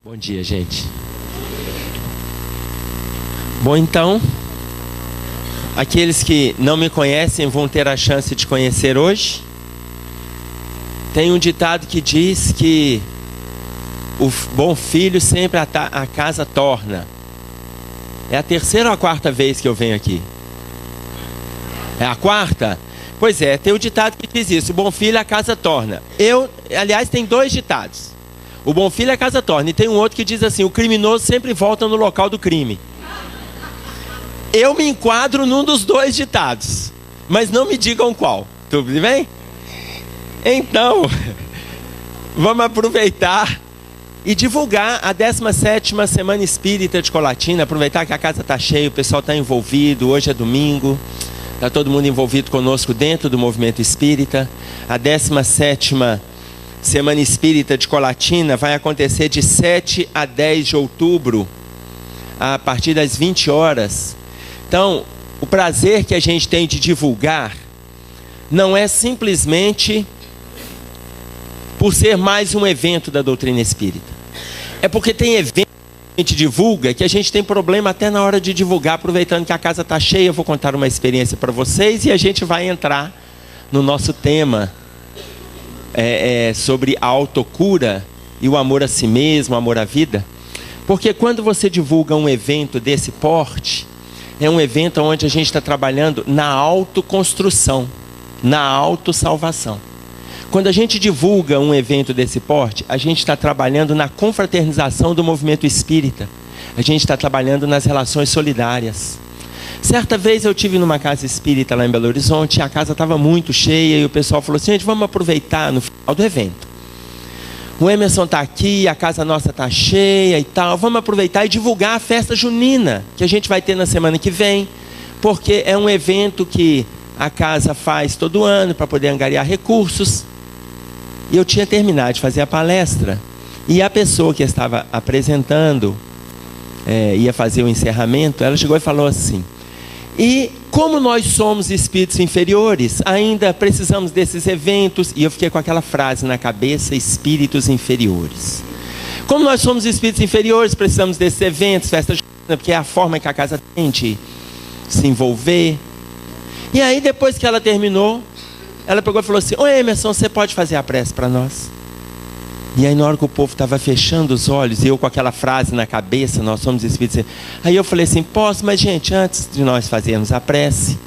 Bom dia, gente. Bom, então, aqueles que não me conhecem vão ter a chance de conhecer hoje. Tem um ditado que diz que o bom filho sempre a casa torna. É a terceira ou a quarta vez que eu venho aqui? É a quarta? Pois é, tem o ditado que diz isso: o bom filho a casa torna. Aliás, tem dois ditados. O bom filho a casa torna. E tem um outro que diz assim: o criminoso sempre volta no local do crime. Eu me enquadro num dos dois ditados, mas não me digam qual. Tudo bem? Então, vamos aproveitar e divulgar a 17ª Semana Espírita de Colatina. Aproveitar que a casa está cheia, o pessoal está envolvido. Hoje é domingo, está todo mundo envolvido conosco dentro do movimento espírita. A 17ª Semana Espírita de Colatina vai acontecer de 7 a 10 de outubro, a partir das 20 horas. Então, o prazer que a gente tem de divulgar não é simplesmente por ser mais um evento da doutrina espírita. É porque tem evento que a gente divulga que a gente tem problema até na hora de divulgar. Aproveitando que a casa está cheia, eu vou contar uma experiência para vocês e a gente vai entrar no nosso tema sobre a autocura e o amor a si mesmo, o amor à vida. Porque quando você divulga um evento desse porte, é um evento onde a gente está trabalhando na autoconstrução, na autossalvação. Quando a gente divulga um evento desse porte, a gente está trabalhando na confraternização do movimento espírita. A gente está trabalhando nas relações solidárias. Certa vez eu estive numa casa espírita lá em Belo Horizonte, e a casa estava muito cheia, e o pessoal falou assim: gente, vamos aproveitar no final do evento. O Emerson está aqui, a casa nossa está cheia e tal, vamos aproveitar e divulgar a festa junina, que a gente vai ter na semana que vem, porque é um evento que a casa faz todo ano para poder angariar recursos. E eu tinha terminado de fazer a palestra, e a pessoa que estava apresentando, ia fazer o encerramento, ela chegou e falou assim: e como nós somos espíritos inferiores, ainda precisamos desses eventos. E eu fiquei com aquela frase na cabeça: espíritos inferiores. Como nós somos espíritos inferiores, precisamos desses eventos, festas, porque é a forma que a casa tem de se envolver. E aí, depois que ela terminou, ela pegou e falou assim: ô Emerson, você pode fazer a prece para nós? E aí, na hora que o povo estava fechando os olhos, e eu com aquela frase na cabeça: nós somos espíritos. Aí eu falei assim: posso, mas gente, antes de nós fazermos a prece,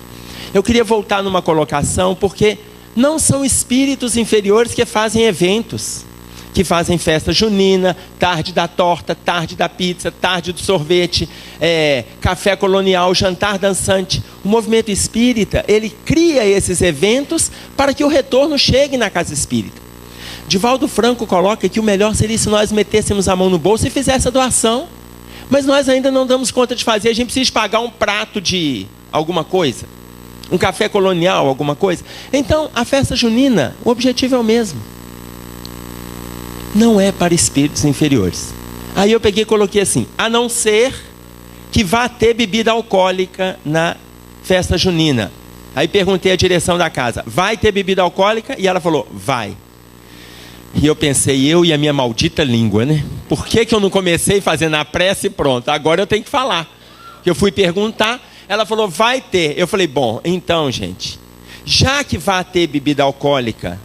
eu queria voltar numa colocação, porque não são espíritos inferiores que fazem eventos, que fazem festa junina, tarde da torta, tarde da pizza, tarde do sorvete, café colonial, jantar dançante. O movimento espírita, ele cria esses eventos para que o retorno chegue na casa espírita. Divaldo Franco coloca que o melhor seria se nós metêssemos a mão no bolso e fizesse a doação. Mas nós ainda não damos conta de fazer. A gente precisa pagar um prato de alguma coisa, um café colonial, alguma coisa. Então, a festa junina, o objetivo é o mesmo. Não é para espíritos inferiores. Aí eu peguei e coloquei assim: a não ser que vá ter bebida alcoólica na festa junina. Aí perguntei à direção da casa: vai ter bebida alcoólica? E ela falou: vai. E eu pensei: eu e a minha maldita língua, né? Por que eu não comecei fazendo a prece e pronto? Agora eu tenho que falar. Eu fui perguntar, ela falou: vai ter. Eu falei: bom, então, gente, já que vai ter bebida alcoólica,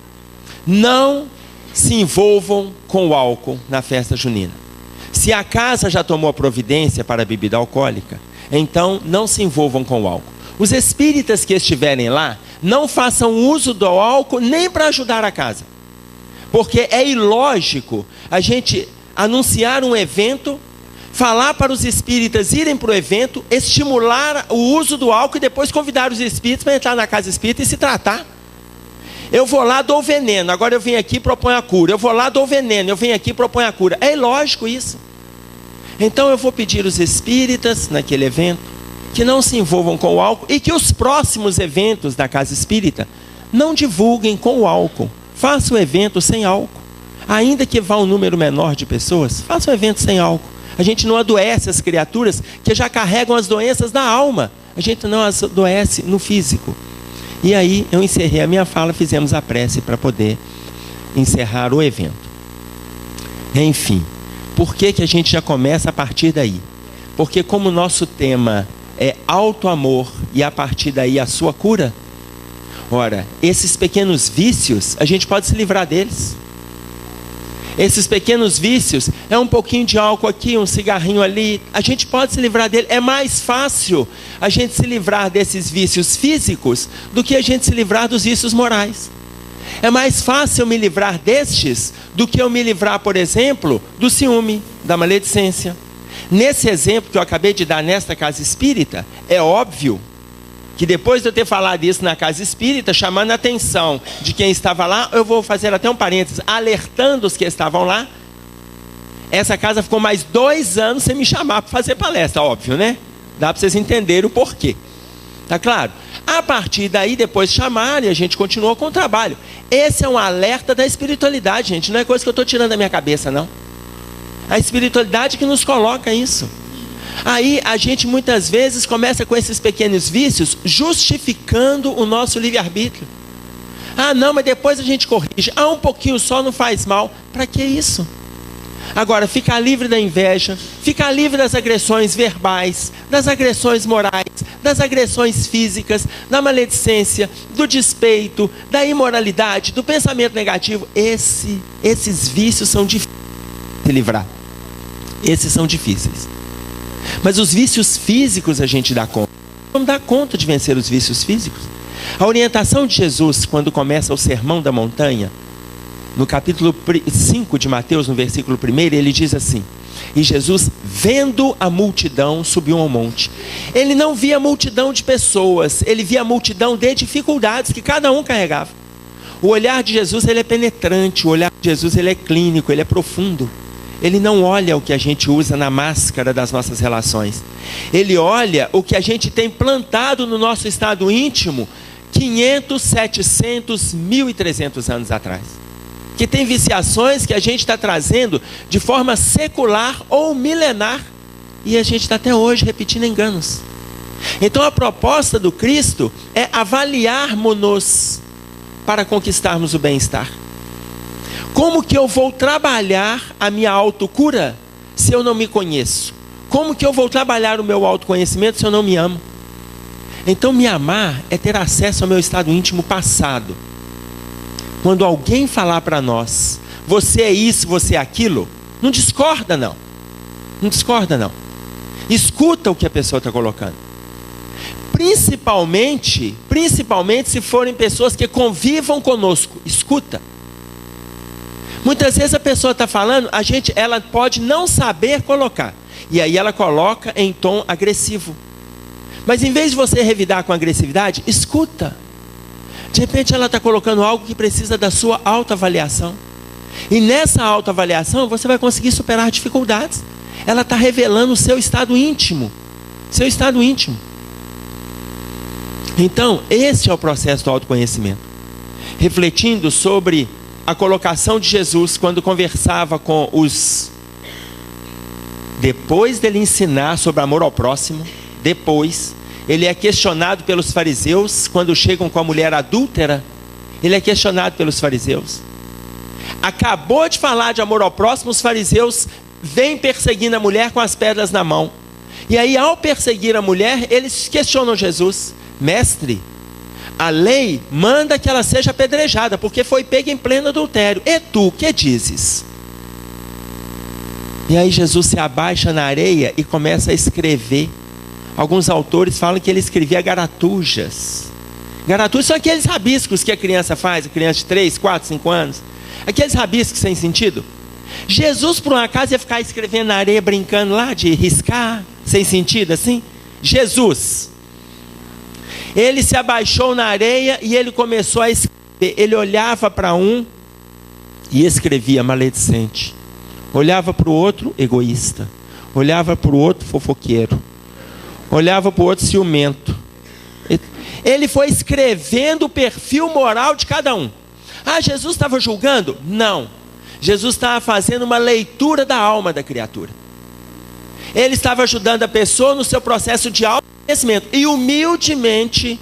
não se envolvam com o álcool na festa junina. Se a casa já tomou a providência para a bebida alcoólica, então não se envolvam com o álcool. Os espíritas que estiverem lá, não façam uso do álcool nem para ajudar a casa. Porque é ilógico a gente anunciar um evento, falar para os espíritas irem para o evento, estimular o uso do álcool e depois convidar os espíritos para entrar na casa espírita e se tratar. Eu vou lá, dou veneno, agora eu venho aqui e proponho a cura. Eu vou lá, dou veneno, eu venho aqui e proponho a cura. É ilógico isso. Então eu vou pedir aos espíritas naquele evento que não se envolvam com o álcool e que os próximos eventos da casa espírita não divulguem com o álcool. Faça o evento sem álcool. Ainda que vá um número menor de pessoas, faça o evento sem álcool. A gente não adoece as criaturas que já carregam as doenças da alma. A gente não as adoece no físico. E aí eu encerrei a minha fala, fizemos a prece para poder encerrar o evento. Enfim, Por que a gente já começa a partir daí? Porque como o nosso tema é auto-amor e a partir daí a sua cura, ora, esses pequenos vícios, a gente pode se livrar deles. Esses pequenos vícios, é um pouquinho de álcool aqui, um cigarrinho ali, a gente pode se livrar dele. É mais fácil a gente se livrar desses vícios físicos do que a gente se livrar dos vícios morais. É mais fácil eu me livrar destes do que eu me livrar, por exemplo, do ciúme, da maledicência. Nesse exemplo que eu acabei de dar nesta casa espírita, é óbvio que depois de eu ter falado isso na casa espírita, chamando a atenção de quem estava lá, eu vou fazer até um parênteses, alertando os que estavam lá. Essa casa ficou mais 2 anos sem me chamar para fazer palestra, óbvio, né? Dá para vocês entenderem o porquê. Tá claro? A partir daí, depois chamaram e a gente continuou com o trabalho. Esse é um alerta da espiritualidade, gente. Não é coisa que eu estou tirando da minha cabeça, não. A espiritualidade que nos coloca isso. Aí a gente muitas vezes começa com esses pequenos vícios, justificando o nosso livre-arbítrio. Ah, não, mas depois a gente corrige. Ah, um pouquinho só não faz mal. Para que isso? Agora, ficar livre da inveja, ficar livre das agressões verbais, das agressões morais, das agressões físicas, da maledicência, do despeito, da imoralidade, do pensamento negativo. Esses vícios são difíceis de se livrar. Esses são difíceis. Mas os vícios físicos a gente dá conta. Vamos dar conta de vencer os vícios físicos. A orientação de Jesus, quando começa o Sermão da Montanha, no capítulo 5 de Mateus, no versículo 1, ele diz assim: e Jesus, vendo a multidão, subiu ao monte. Ele não via a multidão de pessoas, ele via a multidão de dificuldades que cada um carregava. O olhar de Jesus, ele é penetrante, o olhar de Jesus, ele é clínico, ele é profundo. Ele não olha o que a gente usa na máscara das nossas relações. Ele olha o que a gente tem plantado no nosso estado íntimo 500, 700, 1.300 anos atrás. Que tem viciações que a gente está trazendo de forma secular ou milenar. E a gente está até hoje repetindo enganos. Então a proposta do Cristo é avaliarmos-nos para conquistarmos o bem-estar. Como que eu vou trabalhar a minha autocura se eu não me conheço? Como que eu vou trabalhar o meu autoconhecimento se eu não me amo? Então me amar é ter acesso ao meu estado íntimo passado. Quando alguém falar para nós, você é isso, você é aquilo, não discorda não. Não discorda não. Escuta o que a pessoa está colocando. Principalmente se forem pessoas que convivam conosco. Escuta. Muitas vezes a pessoa está falando, ela pode não saber colocar. E aí ela coloca em tom agressivo. Mas em vez de você revidar com agressividade, escuta. De repente ela está colocando algo que precisa da sua autoavaliação. E nessa autoavaliação você vai conseguir superar dificuldades. Ela está revelando o seu estado íntimo. Seu estado íntimo. Então, esse é o processo do autoconhecimento. Refletindo sobre a colocação de Jesus quando conversava com os... Depois dele ensinar sobre amor ao próximo, depois... Ele é questionado pelos fariseus, quando chegam com a mulher adúltera, ele é questionado pelos fariseus. Acabou de falar de amor ao próximo, os fariseus vêm perseguindo a mulher com as pedras na mão. E aí, ao perseguir a mulher, eles questionam Jesus: mestre, a lei manda que ela seja apedrejada, porque foi pega em pleno adultério. E tu, que dizes? E aí Jesus se abaixa na areia e começa a escrever. Alguns autores falam que ele escrevia garatujas. Garatujas são aqueles rabiscos que a criança faz, a criança de 3, 4, 5 anos. Aqueles rabiscos sem sentido. Jesus, por um acaso, ia ficar escrevendo na areia, brincando lá, de riscar, sem sentido, assim? Jesus. Ele se abaixou na areia e ele começou a escrever. Ele olhava para um e escrevia maledicente. Olhava para o outro, egoísta. Olhava para o outro, fofoqueiro. Olhava para o outro, ciumento. Ele foi escrevendo o perfil moral de cada um. Ah, Jesus estava julgando? Não. Jesus estava fazendo uma leitura da alma da criatura. Ele estava ajudando a pessoa no seu processo de autoconhecimento. E humildemente,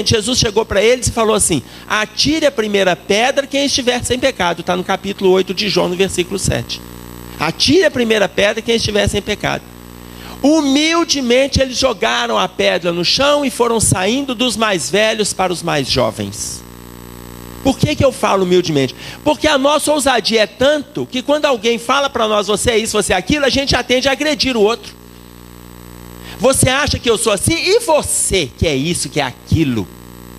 Jesus chegou para eles e falou assim: atire a primeira pedra quem estiver sem pecado. Está no capítulo 8 de João, no versículo 7. Atire a primeira pedra quem estiver sem pecado. Humildemente eles jogaram a pedra no chão e foram saindo dos mais velhos para os mais jovens. Por que eu falo humildemente? Porque a nossa ousadia é tanto que quando alguém fala para nós, você é isso, você é aquilo, a gente já tende a agredir o outro. Você acha que eu sou assim? E você que é isso, que é aquilo?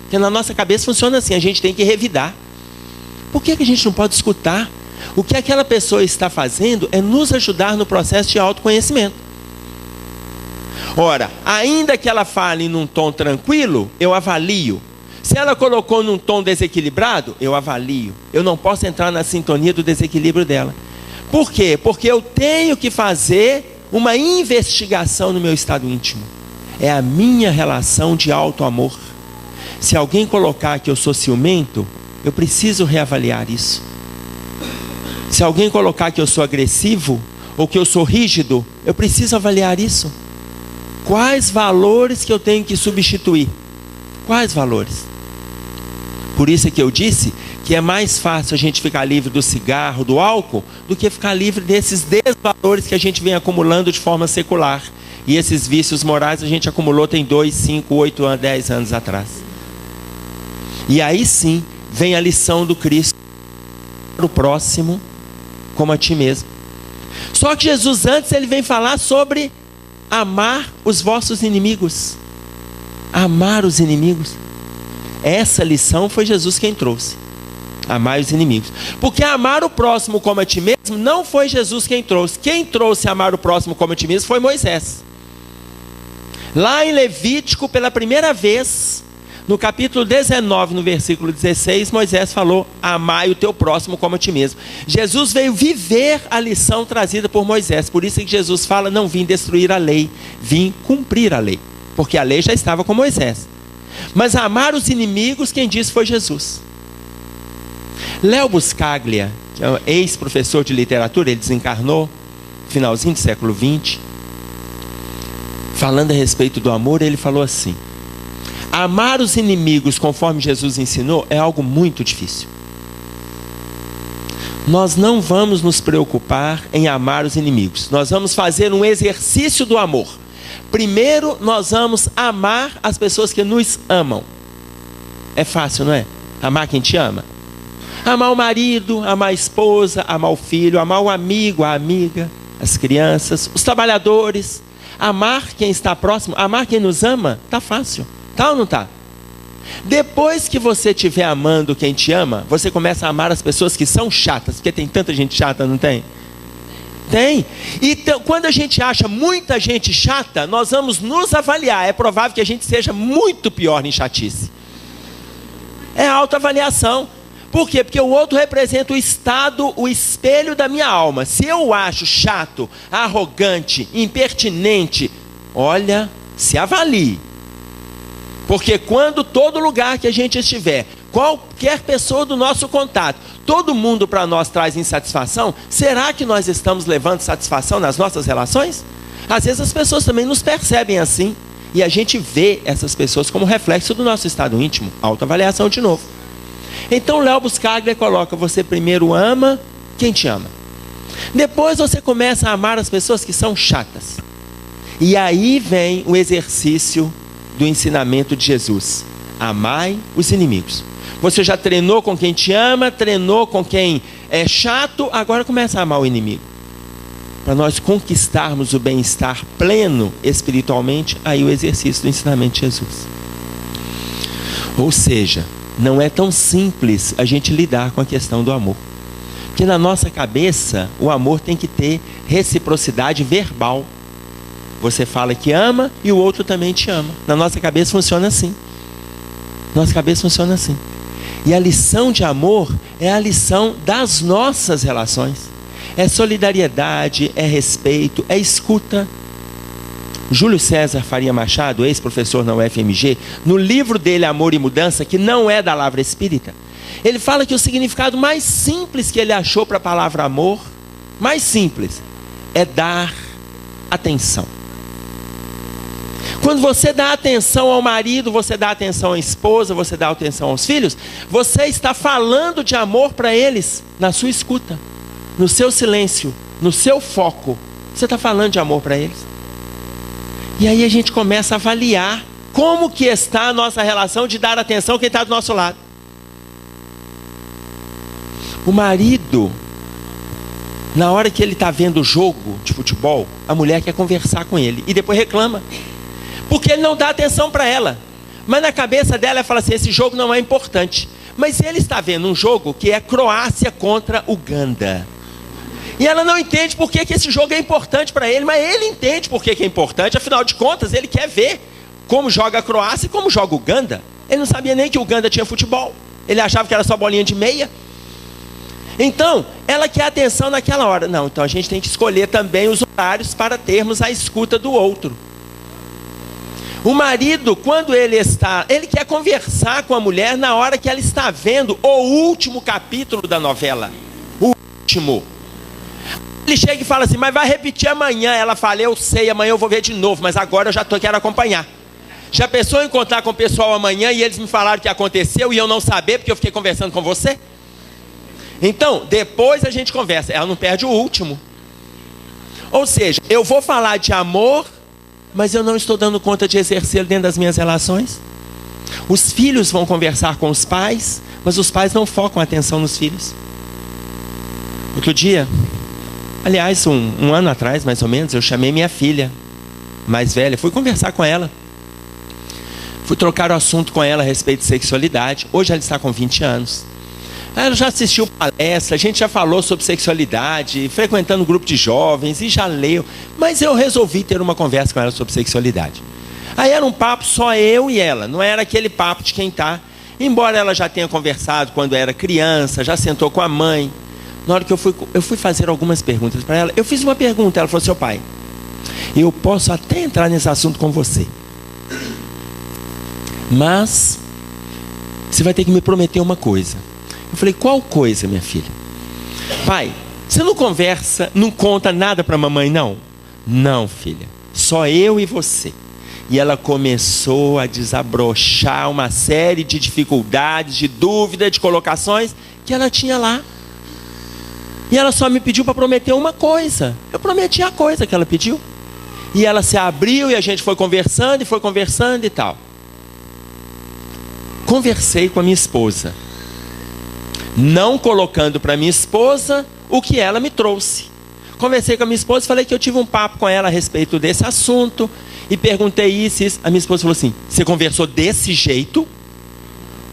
Porque na nossa cabeça funciona assim, a gente tem que revidar. Por que a gente não pode escutar? O que aquela pessoa está fazendo é nos ajudar no processo de autoconhecimento. Ora, ainda que ela fale num tom tranquilo, eu avalio. Se ela colocou num tom desequilibrado, eu avalio. Eu não posso entrar na sintonia do desequilíbrio dela. Por quê? Porque eu tenho que fazer uma investigação no meu estado íntimo. É a minha relação de auto-amor. Se alguém colocar que eu sou ciumento, eu preciso reavaliar isso. Se alguém colocar que eu sou agressivo ou que eu sou rígido, eu preciso avaliar isso. Quais valores que eu tenho que substituir? Quais valores? Por isso é que eu disse que é mais fácil a gente ficar livre do cigarro, do álcool, do que ficar livre desses desvalores que a gente vem acumulando de forma secular. E esses vícios morais a gente acumulou tem 2, 5, 8 anos, 10 anos atrás. E aí sim vem a lição do Cristo para o próximo como a ti mesmo. Só que Jesus antes ele vem falar sobre amar os vossos inimigos. Amar os inimigos. Essa lição foi Jesus quem trouxe. Amar os inimigos. Porque amar o próximo como a ti mesmo não foi Jesus quem trouxe. Quem trouxe amar o próximo como a ti mesmo foi Moisés. Lá em Levítico, pela primeira vez, no capítulo 19, no versículo 16, Moisés falou: amai o teu próximo como a ti mesmo. Jesus veio viver a lição trazida por Moisés. Por isso que Jesus fala: não vim destruir a lei, vim cumprir a lei. Porque a lei já estava com Moisés. Mas amar os inimigos, quem disse foi Jesus. Léo Buscaglia, que é um ex-professor de literatura, ele desencarnou no finalzinho do século XX. Falando a respeito do amor, ele falou assim: amar os inimigos conforme Jesus ensinou é algo muito difícil. Nós não vamos nos preocupar em amar os inimigos. Nós vamos fazer um exercício do amor. Primeiro, nós vamos amar as pessoas que nos amam. É fácil, não é? Amar quem te ama. Amar o marido, amar a esposa, amar o filho, amar o amigo, a amiga, as crianças, os trabalhadores. Amar quem está próximo, amar quem nos ama, está fácil. Tá ou não tá? Depois que você estiver amando quem te ama, você começa a amar as pessoas que são chatas, porque tem tanta gente chata, não tem? Tem. Então, quando a gente acha muita gente chata, nós vamos nos avaliar. É provável que a gente seja muito pior em chatice. É autoavaliação. Por quê? Porque o outro representa o estado, o espelho da minha alma. Se eu o acho chato, arrogante, impertinente, olha, se avalie. Porque quando todo lugar que a gente estiver, qualquer pessoa do nosso contato, todo mundo para nós traz insatisfação, será que nós estamos levando satisfação nas nossas relações? Às vezes as pessoas também nos percebem assim, e a gente vê essas pessoas como reflexo do nosso estado íntimo. Autoavaliação de novo. Então Léo Buscaglia coloca: você primeiro ama quem te ama. Depois você começa a amar as pessoas que são chatas. E aí vem o exercício do ensinamento de Jesus: amai os inimigos. Você já treinou com quem te ama, treinou com quem é chato, agora começa a amar o inimigo. Para nós conquistarmos o bem-estar pleno espiritualmente, aí o exercício do ensinamento de Jesus. Ou seja, não é tão simples a gente lidar com a questão do amor. Porque na nossa cabeça, o amor tem que ter reciprocidade verbal. Você fala que ama e o outro também te ama. Na nossa cabeça funciona assim. Nossa cabeça funciona assim. E a lição de amor é a lição das nossas relações. É solidariedade, é respeito, é escuta. Júlio César Faria Machado, ex-professor na UFMG, no livro dele Amor e Mudança, que não é da Lavra Espírita, ele fala que o significado mais simples que ele achou para a palavra amor, mais simples, é dar atenção. Quando você dá atenção ao marido, você dá atenção à esposa, você dá atenção aos filhos, você está falando de amor para eles na sua escuta, no seu silêncio, no seu foco, você está falando de amor para eles? E aí a gente começa a avaliar como que está a nossa relação de dar atenção a quem está do nosso lado. O marido, na hora que ele está vendo o jogo de futebol, a mulher quer conversar com ele e depois reclama, porque ele não dá atenção para ela. Mas na cabeça dela ela fala assim, esse jogo não é importante. Mas ele está vendo um jogo que é Croácia contra Uganda. E ela não entende por que esse jogo é importante para ele, mas ele entende por que é importante. Afinal de contas, ele quer ver como joga a Croácia e como joga Uganda. Ele não sabia nem que Uganda tinha futebol. Ele achava que era só bolinha de meia. Então, ela quer atenção naquela hora. Não, então a gente tem que escolher também os horários para termos a escuta do outro. O marido, quando ele quer conversar com a mulher na hora que ela está vendo o último capítulo da novela. O último. Ele chega e fala assim, mas vai repetir amanhã. Ela fala, eu sei, amanhã eu vou ver de novo, mas agora eu já quero acompanhar. Já pensou em encontrar com o pessoal amanhã e eles me falaram o que aconteceu e eu não saber porque eu fiquei conversando com você? Então, depois a gente conversa. Ela não perde o último. Ou seja, eu vou falar de amor, mas eu não estou dando conta de exercê-lo dentro das minhas relações. Os filhos vão conversar com os pais, mas os pais não focam a atenção nos filhos. Outro dia, aliás, um ano atrás, mais ou menos, eu chamei minha filha mais velha, fui conversar com ela. Fui trocar o assunto com ela a respeito de sexualidade. Hoje ela está com 20 anos. Ela já assistiu palestra, a gente já falou sobre sexualidade, frequentando um grupo de jovens e já leu. Mas eu resolvi ter uma conversa com ela sobre sexualidade. Aí era um papo só eu e ela, não era aquele papo de quem está. Embora ela já tenha conversado quando era criança, já sentou com a mãe. Na hora que eu fui fazer algumas perguntas para ela, eu fiz uma pergunta, ela falou, seu pai, eu posso até entrar nesse assunto com você, mas você vai ter que me prometer uma coisa. Eu falei, qual coisa, minha filha? Pai, você não conversa, não conta nada para a mamãe, não? Não, filha, só eu e você. E ela começou a desabrochar uma série de dificuldades, de dúvidas, de colocações que ela tinha lá. E ela só me pediu para prometer uma coisa. Eu prometi a coisa que ela pediu. E ela se abriu e a gente foi conversando e tal. Conversei com a minha esposa, não colocando para minha esposa o que ela me trouxe. Conversei com a minha esposa, falei que eu tive um papo com ela a respeito desse assunto e perguntei isso. A minha esposa falou assim, você conversou desse jeito?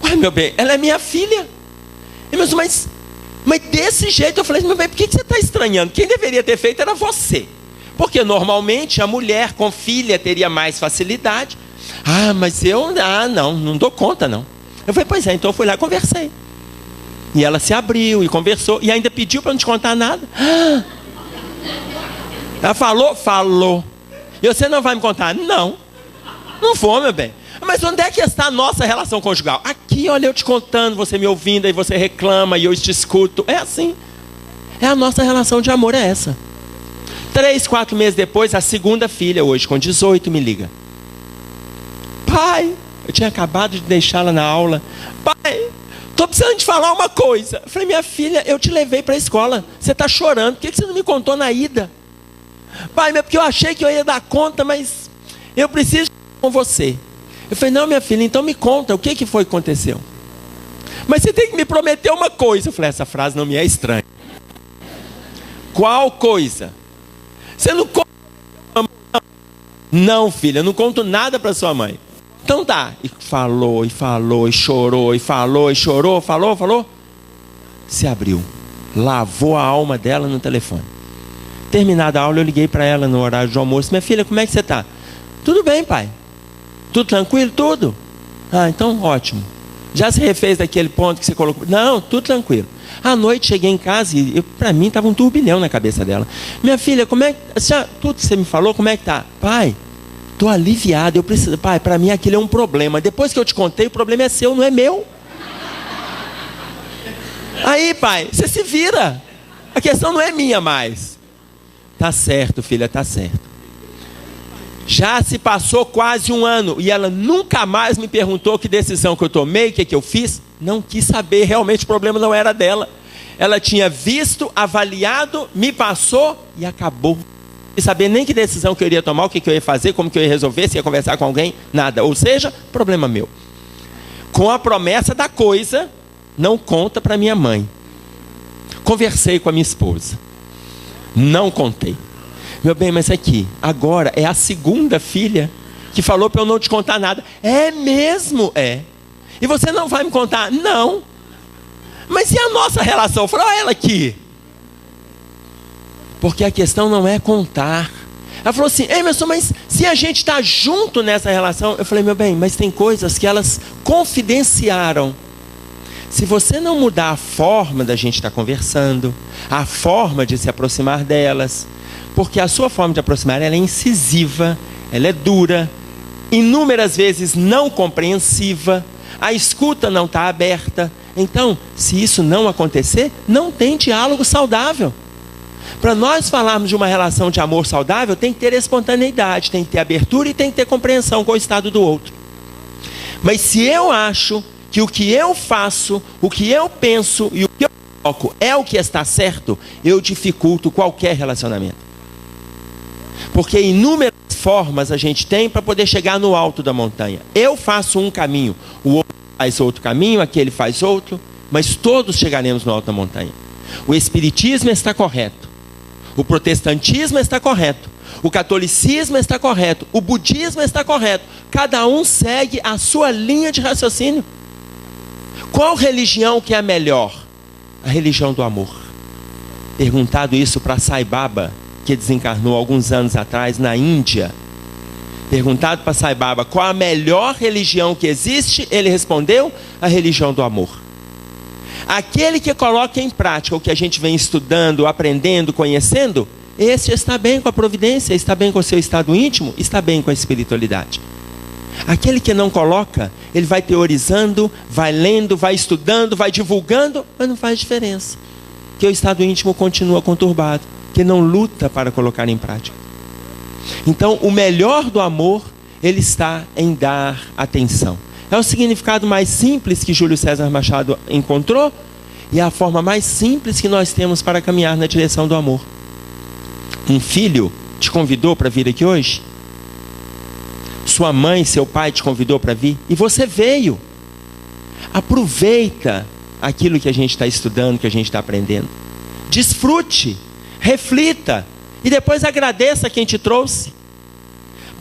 Ué, meu bem, ela é minha filha. Mas desse jeito, eu falei, meu bem, por que você está estranhando? Quem deveria ter feito era você. Porque normalmente a mulher com filha teria mais facilidade. Mas eu, não dou conta não. Eu falei, pois é, então eu fui lá e conversei. E ela se abriu e conversou e ainda pediu para não te contar nada. Ela falou. E você não vai me contar? Não vou, meu bem. Mas onde é que está a nossa relação conjugal? Aqui, olha, eu te contando, você me ouvindo, aí você reclama e eu te escuto. É assim. É a nossa relação de amor, é essa. 3, 4 meses depois, a segunda filha, hoje com 18, me liga. Pai, eu tinha acabado de deixá-la na aula. Pai, estou precisando te falar uma coisa. Eu falei, minha filha, eu te levei para a escola. Você está chorando, por que você não me contou na ida? Pai, porque eu achei que eu ia dar conta, mas eu preciso com você. Eu falei, não, minha filha, então me conta, o que foi que aconteceu? Mas você tem que me prometer uma coisa. Eu falei, essa frase não me é estranha. Qual coisa? Você não conta? Não, filha, eu não conto nada para sua mãe. Então tá. E falou, e chorou, e falou, e chorou, falou. Se abriu. Lavou a alma dela no telefone. Terminada a aula, eu liguei para ela no horário de almoço. Minha filha, como é que você está? Tudo bem, pai. Tudo tranquilo? Tudo? Então ótimo. Já se refez daquele ponto que você colocou? Não, tudo tranquilo. À noite cheguei em casa e para mim estava um turbilhão na cabeça dela. Minha filha, como é que... tudo que você me falou, como é que tá? Pai, estou aliviado, eu preciso... Pai, para mim aquilo é um problema. Depois que eu te contei, o problema é seu, não é meu. Aí, pai, você se vira. A questão não é minha mais. Tá certo, filha, tá certo. Já se passou quase um ano e ela nunca mais me perguntou que decisão que eu tomei, o que eu fiz. Não quis saber, realmente o problema não era dela. Ela tinha visto, avaliado, me passou e acabou. Sem saber nem que decisão que eu iria tomar, o que eu ia fazer, como que eu ia resolver, se ia conversar com alguém, nada. Ou seja, problema meu. Com a promessa da coisa, não conta para minha mãe. Conversei com a minha esposa. Não contei. Meu bem, mas aqui, agora é a segunda filha que falou para eu não te contar nada. É mesmo? É. E você não vai me contar? Não. Mas e a nossa relação? Falou ela aqui. Porque a questão não é contar. Ela falou assim, Emerson, mas se a gente está junto nessa relação... Eu falei, meu bem, mas tem coisas que elas confidenciaram. Se você não mudar a forma da gente estar conversando, a forma de se aproximar delas, porque a sua forma de aproximar, ela é incisiva, ela é dura, inúmeras vezes não compreensiva, a escuta não está aberta. Então, se isso não acontecer, não tem diálogo saudável. Para nós falarmos de uma relação de amor saudável, tem que ter espontaneidade, tem que ter abertura e tem que ter compreensão com o estado do outro. Mas se eu acho que o que eu faço, o que eu penso e o que eu coloco é o que está certo, eu dificulto qualquer relacionamento. Porque inúmeras formas a gente tem para poder chegar no alto da montanha. Eu faço um caminho, o outro faz outro caminho, aquele faz outro, mas todos chegaremos no alto da montanha. O espiritismo está correto. O protestantismo está correto. O catolicismo está correto. O budismo está correto. Cada um segue a sua linha de raciocínio. Qual religião que é a melhor? A religião do amor. Perguntado isso para Sai Baba, que desencarnou alguns anos atrás na Índia. Perguntado para Sai Baba qual a melhor religião que existe, ele respondeu, a religião do amor. Aquele que coloca em prática o que a gente vem estudando, aprendendo, conhecendo, esse está bem com a providência, está bem com o seu estado íntimo, está bem com a espiritualidade. Aquele que não coloca, ele vai teorizando, vai lendo, vai estudando, vai divulgando, mas não faz diferença. Que o estado íntimo continua conturbado, que não luta para colocar em prática. Então, o melhor do amor, ele está em dar atenção. É o significado mais simples que Júlio César Machado encontrou e é a forma mais simples que nós temos para caminhar na direção do amor. Um filho te convidou para vir aqui hoje? Sua mãe, seu pai te convidou para vir? E você veio. Aproveita aquilo que a gente está estudando, que a gente está aprendendo. Desfrute, reflita e depois agradeça quem te trouxe.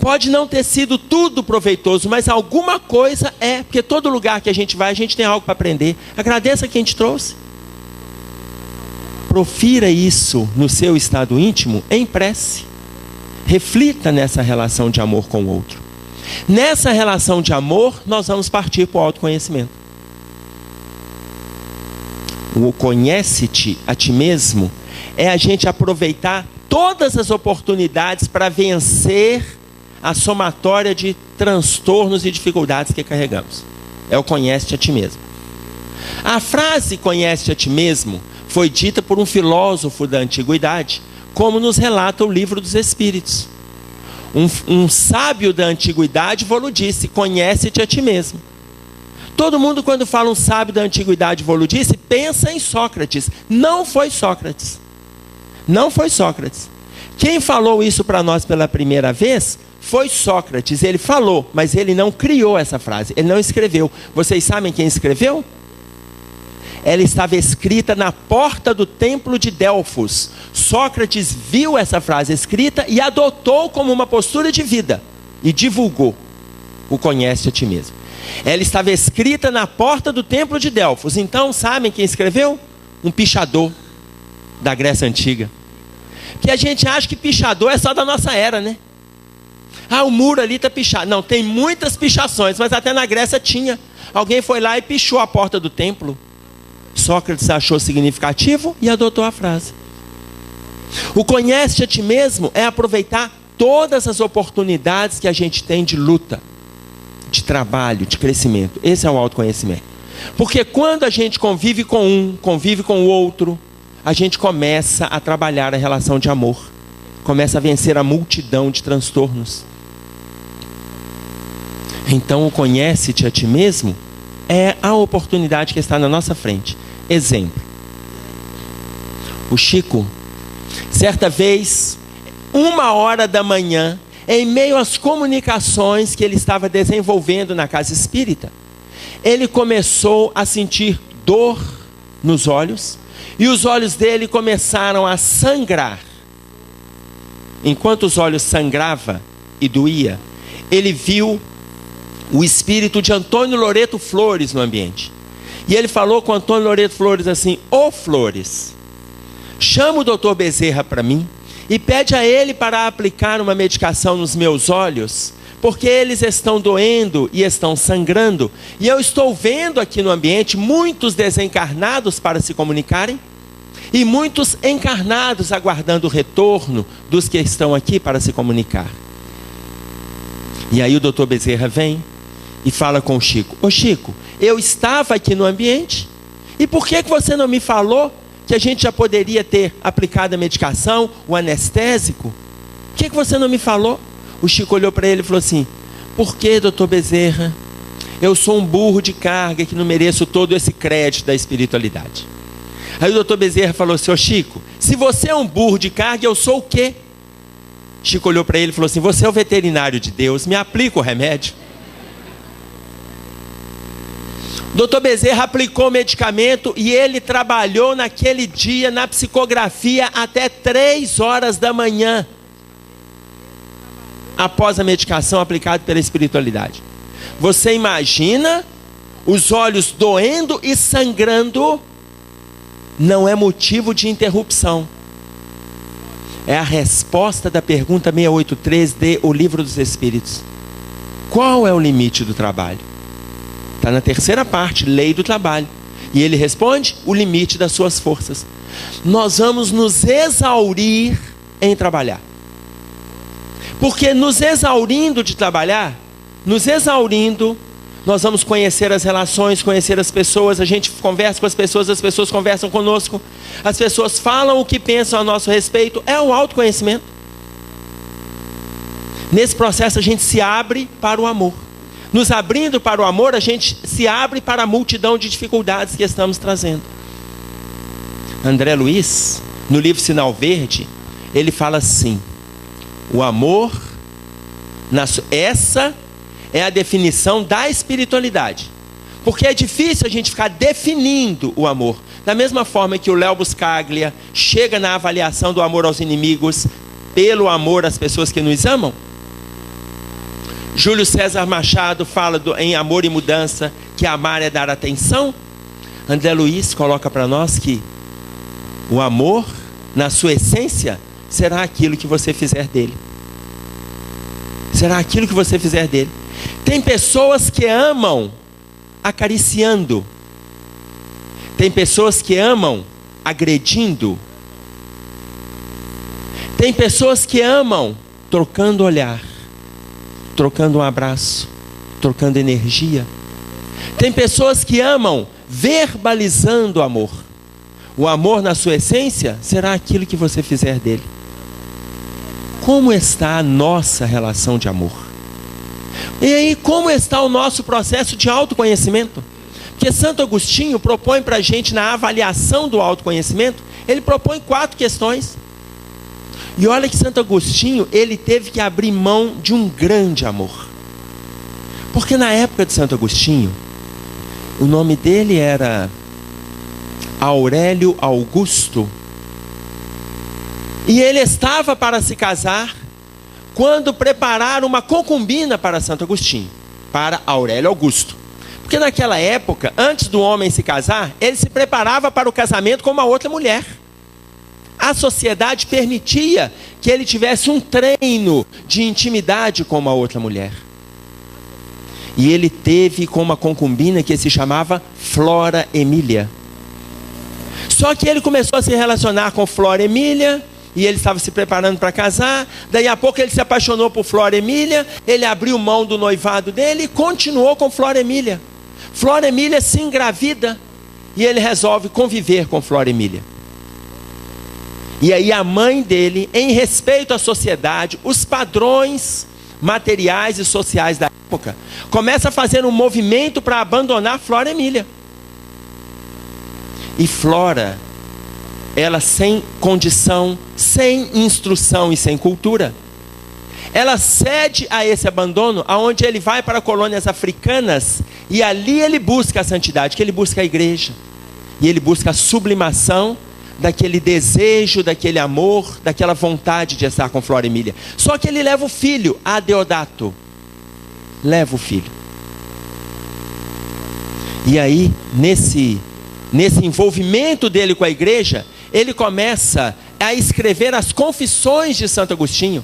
Pode não ter sido tudo proveitoso, mas alguma coisa é, porque todo lugar que a gente vai, a gente tem algo para aprender. Agradeça quem te trouxe. Profira isso no seu estado íntimo em prece. Reflita nessa relação de amor com o outro. Nessa relação de amor, nós vamos partir para o autoconhecimento. O conhece-te a ti mesmo é a gente aproveitar todas as oportunidades para vencer a somatória de transtornos e dificuldades que carregamos. É o conhece-te a ti mesmo. A frase conhece-te a ti mesmo foi dita por um filósofo da antiguidade, como nos relata o Livro dos Espíritos. Um sábio da antiguidade vos disse, conhece-te a ti mesmo. Todo mundo, quando fala um sábio da antiguidade vos disse, pensa em Sócrates. Não foi Sócrates. Não foi Sócrates. Quem falou isso para nós pela primeira vez foi Sócrates. Ele falou, mas ele não criou essa frase, ele não escreveu. Vocês sabem quem escreveu? Ela estava escrita na porta do templo de Delfos. Sócrates viu essa frase escrita e adotou como uma postura de vida e divulgou o conhece a ti mesmo. Ela estava escrita na porta do templo de Delfos. Então, sabem quem escreveu? Um pichador da Grécia Antiga. Que a gente acha que pichador é só da nossa era, né? Ah, o muro ali está pichado. Não, tem muitas pichações, mas até na Grécia tinha. Alguém foi lá e pichou a porta do templo. Sócrates achou significativo e adotou a frase. O conhece a ti mesmo é aproveitar todas as oportunidades que a gente tem de luta, de trabalho, de crescimento. Esse é o autoconhecimento. Porque quando a gente convive com um, convive com o outro, a gente começa a trabalhar a relação de amor. Começa a vencer a multidão de transtornos. Então o conhece-te a ti mesmo é a oportunidade que está na nossa frente. Exemplo. O Chico, certa vez, 1h da manhã, em meio às comunicações que ele estava desenvolvendo na casa espírita, ele começou a sentir dor nos olhos, e os olhos dele começaram a sangrar. Enquanto os olhos sangravam e doía, ele viu o espírito de Antônio Loreto Flores no ambiente. E ele falou com Antônio Loreto Flores assim: ô Flores, chama o doutor Bezerra para mim e pede a ele para aplicar uma medicação nos meus olhos, porque eles estão doendo e estão sangrando, e eu estou vendo aqui no ambiente muitos desencarnados para se comunicarem, e muitos encarnados aguardando o retorno dos que estão aqui para se comunicar. E aí o doutor Bezerra vem e fala com o Chico: ô Chico, eu estava aqui no ambiente, e por que você não me falou que a gente já poderia ter aplicado a medicação, o anestésico? Por que você não me falou? O Chico olhou para ele e falou assim: por que, doutor Bezerra? Eu sou um burro de carga que não mereço todo esse crédito da espiritualidade. Aí o doutor Bezerra falou assim: ô Chico, se você é um burro de carga, eu sou o quê? Chico olhou para ele e falou assim: você é o veterinário de Deus, me aplica o remédio. Doutor Bezerra aplicou o medicamento e ele trabalhou naquele dia na psicografia até 3h da manhã, após a medicação aplicada pela espiritualidade. Você imagina os olhos doendo e sangrando? Não é motivo de interrupção. É a resposta da pergunta 683 de O Livro dos Espíritos. Qual é o limite do trabalho? Está na terceira parte, lei do trabalho. E ele responde: o limite das suas forças. Nós vamos nos exaurir em trabalhar. Porque nos exaurindo de trabalhar, nós vamos conhecer as relações, conhecer as pessoas, a gente conversa com as pessoas conversam conosco, as pessoas falam o que pensam a nosso respeito, é o autoconhecimento. Nesse processo a gente se abre para o amor. Nos abrindo para o amor, a gente se abre para a multidão de dificuldades que estamos trazendo. André Luiz, no livro Sinal Verde, ele fala assim: o amor, essa é a definição da espiritualidade. Porque é difícil a gente ficar definindo o amor. Da mesma forma que o Léo Buscaglia chega na avaliação do amor aos inimigos pelo amor às pessoas que nos amam. Júlio César Machado fala em Amor e Mudança, que amar é dar atenção. André Luiz coloca para nós que o amor, na sua essência, será aquilo que você fizer dele. Será aquilo que você fizer dele. Tem pessoas que amam acariciando. Tem pessoas que amam agredindo. Tem pessoas que amam trocando olhar, trocando um abraço, trocando energia. Tem pessoas que amam verbalizando o amor. O amor, na sua essência, será aquilo que você fizer dele. Como está a nossa relação de amor? E aí, como está o nosso processo de autoconhecimento? Porque Santo Agostinho propõe para a gente, na avaliação do autoconhecimento, ele propõe 4 questões. E olha que Santo Agostinho, ele teve que abrir mão de um grande amor. Porque na época de Santo Agostinho, o nome dele era Aurélio Augusto. E ele estava para se casar quando prepararam uma concubina para Santo Agostinho, para Aurélio Augusto. Porque naquela época, antes do homem se casar, ele se preparava para o casamento com uma outra mulher. A sociedade permitia que ele tivesse um treino de intimidade com uma outra mulher. E ele teve com uma concubina que se chamava Flora Emília. Só que ele começou a se relacionar com Flora Emília, e ele estava se preparando para casar. Daí a pouco ele se apaixonou por Flora Emília, ele abriu mão do noivado dele e continuou com Flora Emília. Flora Emília se engravida e ele resolve conviver com Flora Emília. E aí a mãe dele, em respeito à sociedade, os padrões materiais e sociais da época, começa a fazer um movimento para abandonar Flora Emília. E Flora, ela sem condição, sem instrução e sem cultura, ela cede a esse abandono, aonde ele vai para colônias africanas, e ali ele busca a santidade, que ele busca a igreja, e ele busca a sublimação daquele desejo, daquele amor, daquela vontade de estar com Flora Emília. Só que ele leva o filho, Adeodato, leva o filho. E aí, nesse envolvimento dele com a igreja, ele começa a escrever as confissões de Santo Agostinho.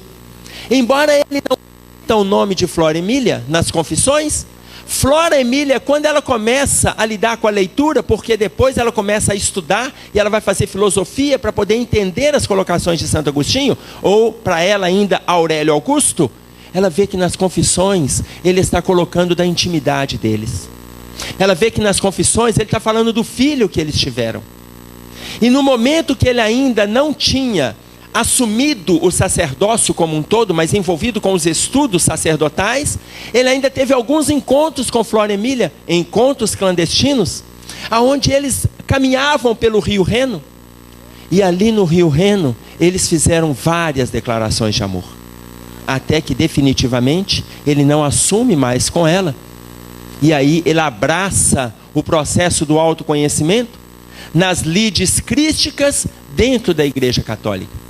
Embora ele não cita o nome de Flora Emília nas confissões, Flora Emília, quando ela começa a lidar com a leitura, porque depois ela começa a estudar e ela vai fazer filosofia para poder entender as colocações de Santo Agostinho, ou para ela ainda Aurélio Augusto, ela vê que nas confissões ele está colocando da intimidade deles. Ela vê que nas confissões ele está falando do filho que eles tiveram. E no momento que ele ainda não tinha assumido o sacerdócio como um todo, mas envolvido com os estudos sacerdotais, ele ainda teve alguns encontros com Flora Emília, encontros clandestinos, aonde eles caminhavam pelo Rio Reno, e ali no Rio Reno, eles fizeram várias declarações de amor, até que definitivamente ele não assume mais com ela, e aí ele abraça o processo do autoconhecimento nas lides crísticas dentro da Igreja Católica.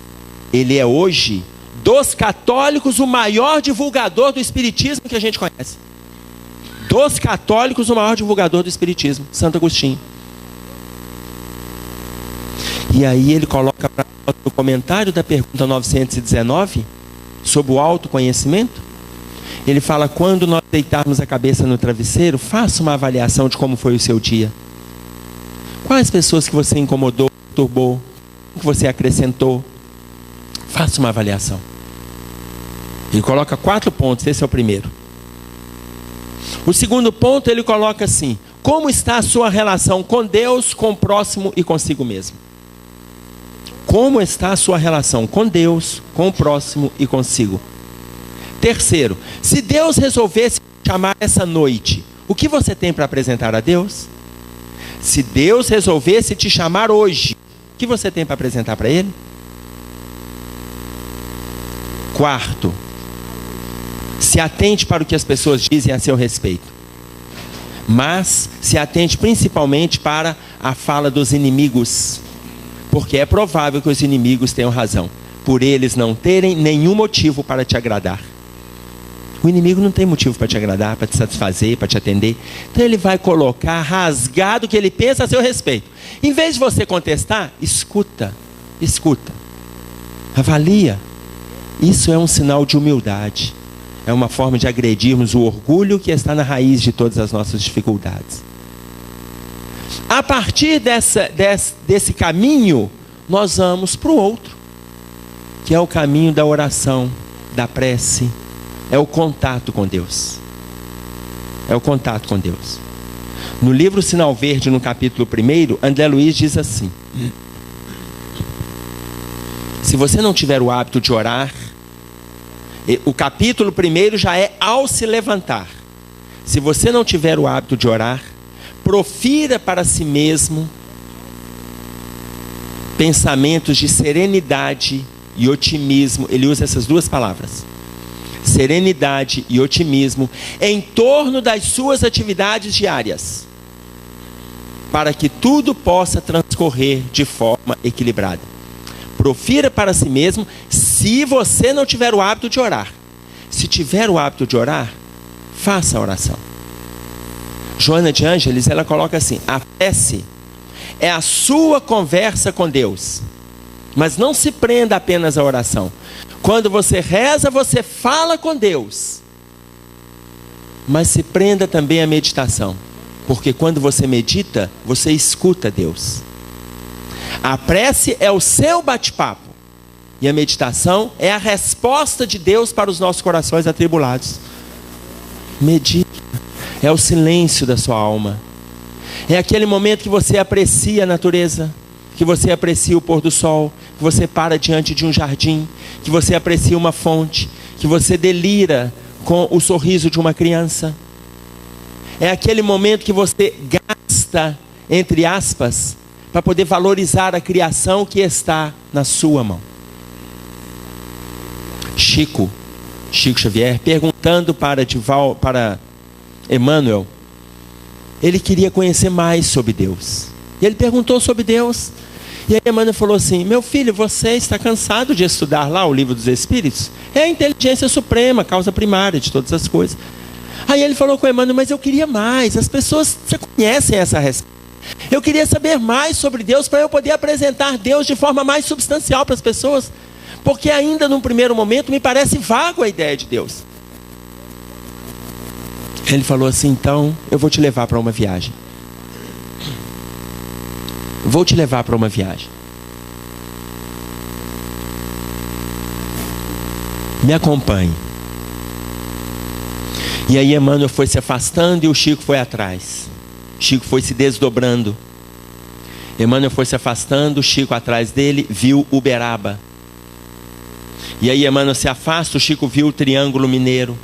Ele é hoje, dos católicos, o maior divulgador do espiritismo que a gente conhece. Dos católicos, o maior divulgador do espiritismo, Santo Agostinho. E aí ele coloca para o comentário da pergunta 919, sobre o autoconhecimento, ele fala: quando nós deitarmos a cabeça no travesseiro, faça uma avaliação de como foi o seu dia. Quais pessoas que você incomodou, perturbou, que você acrescentou? Faça uma avaliação. Ele coloca 4 pontos, esse é o primeiro. O segundo ponto ele coloca assim: como está a sua relação com Deus, com o próximo e consigo mesmo? Como está a sua relação com Deus, com o próximo e consigo? Terceiro, se Deus resolvesse te chamar essa noite, o que você tem para apresentar a Deus? Se Deus resolvesse te chamar hoje, o que você tem para apresentar para Ele? Quarto, se atente para o que as pessoas dizem a seu respeito, mas se atente principalmente para a fala dos inimigos, porque é provável que os inimigos tenham razão, por eles não terem nenhum motivo para te agradar. O inimigo não tem motivo para te agradar, para te satisfazer, para te atender. Então ele vai colocar rasgado o que ele pensa a seu respeito. Em vez de você contestar, escuta, avalia. Isso é um sinal de humildade. É uma forma de agredirmos o orgulho que está na raiz de todas as nossas dificuldades. A partir desse caminho, nós vamos para o outro, que é o caminho da oração, da prece. É o contato com Deus. É o contato com Deus. No livro Sinal Verde, no capítulo 1, André Luiz diz assim: se você não tiver o hábito de orar, o capítulo 1 já é ao se levantar. Se você não tiver o hábito de orar, profira para si mesmo pensamentos de serenidade e otimismo. Ele usa essas duas palavras: serenidade e otimismo em torno das suas atividades diárias, para que tudo possa transcorrer de forma equilibrada. Profira para si mesmo, se você não tiver o hábito de orar. Se tiver o hábito de orar, faça a oração. Joana de Ângeles, ela coloca assim: a prece é a sua conversa com Deus, mas não se prenda apenas à oração. Quando você reza, você fala com Deus, mas se prenda também à meditação, porque quando você medita, você escuta Deus. A prece é o seu bate-papo, e a meditação é a resposta de Deus para os nossos corações atribulados. Medita, é o silêncio da sua alma, é aquele momento que você aprecia a natureza, que você aprecia o pôr do sol, que você para diante de um jardim, que você aprecia uma fonte, que você delira com o sorriso de uma criança. É aquele momento que você gasta, entre aspas, para poder valorizar a criação que está na sua mão. Chico Xavier, perguntando para Emmanuel, ele queria conhecer mais sobre Deus. E ele perguntou sobre Deus. E aí Emmanuel falou assim: meu filho, você está cansado de estudar lá o Livro dos Espíritos? É a inteligência suprema, causa primária de todas as coisas. Aí ele falou com Emmanuel: mas eu queria mais. As pessoas já conhecem essa resposta. Eu queria saber mais sobre Deus para eu poder apresentar Deus de forma mais substancial para as pessoas. Porque ainda num primeiro momento me parece vago a ideia de Deus. Ele falou assim: então eu vou te levar para uma viagem. Vou te levar para uma viagem. Me acompanhe. E aí Emmanuel foi se afastando e o Chico foi atrás. Chico foi se desdobrando. Emmanuel foi se afastando, o Chico atrás dele viu Uberaba. E aí Emmanuel se afasta, o Chico viu o Triângulo Mineiro.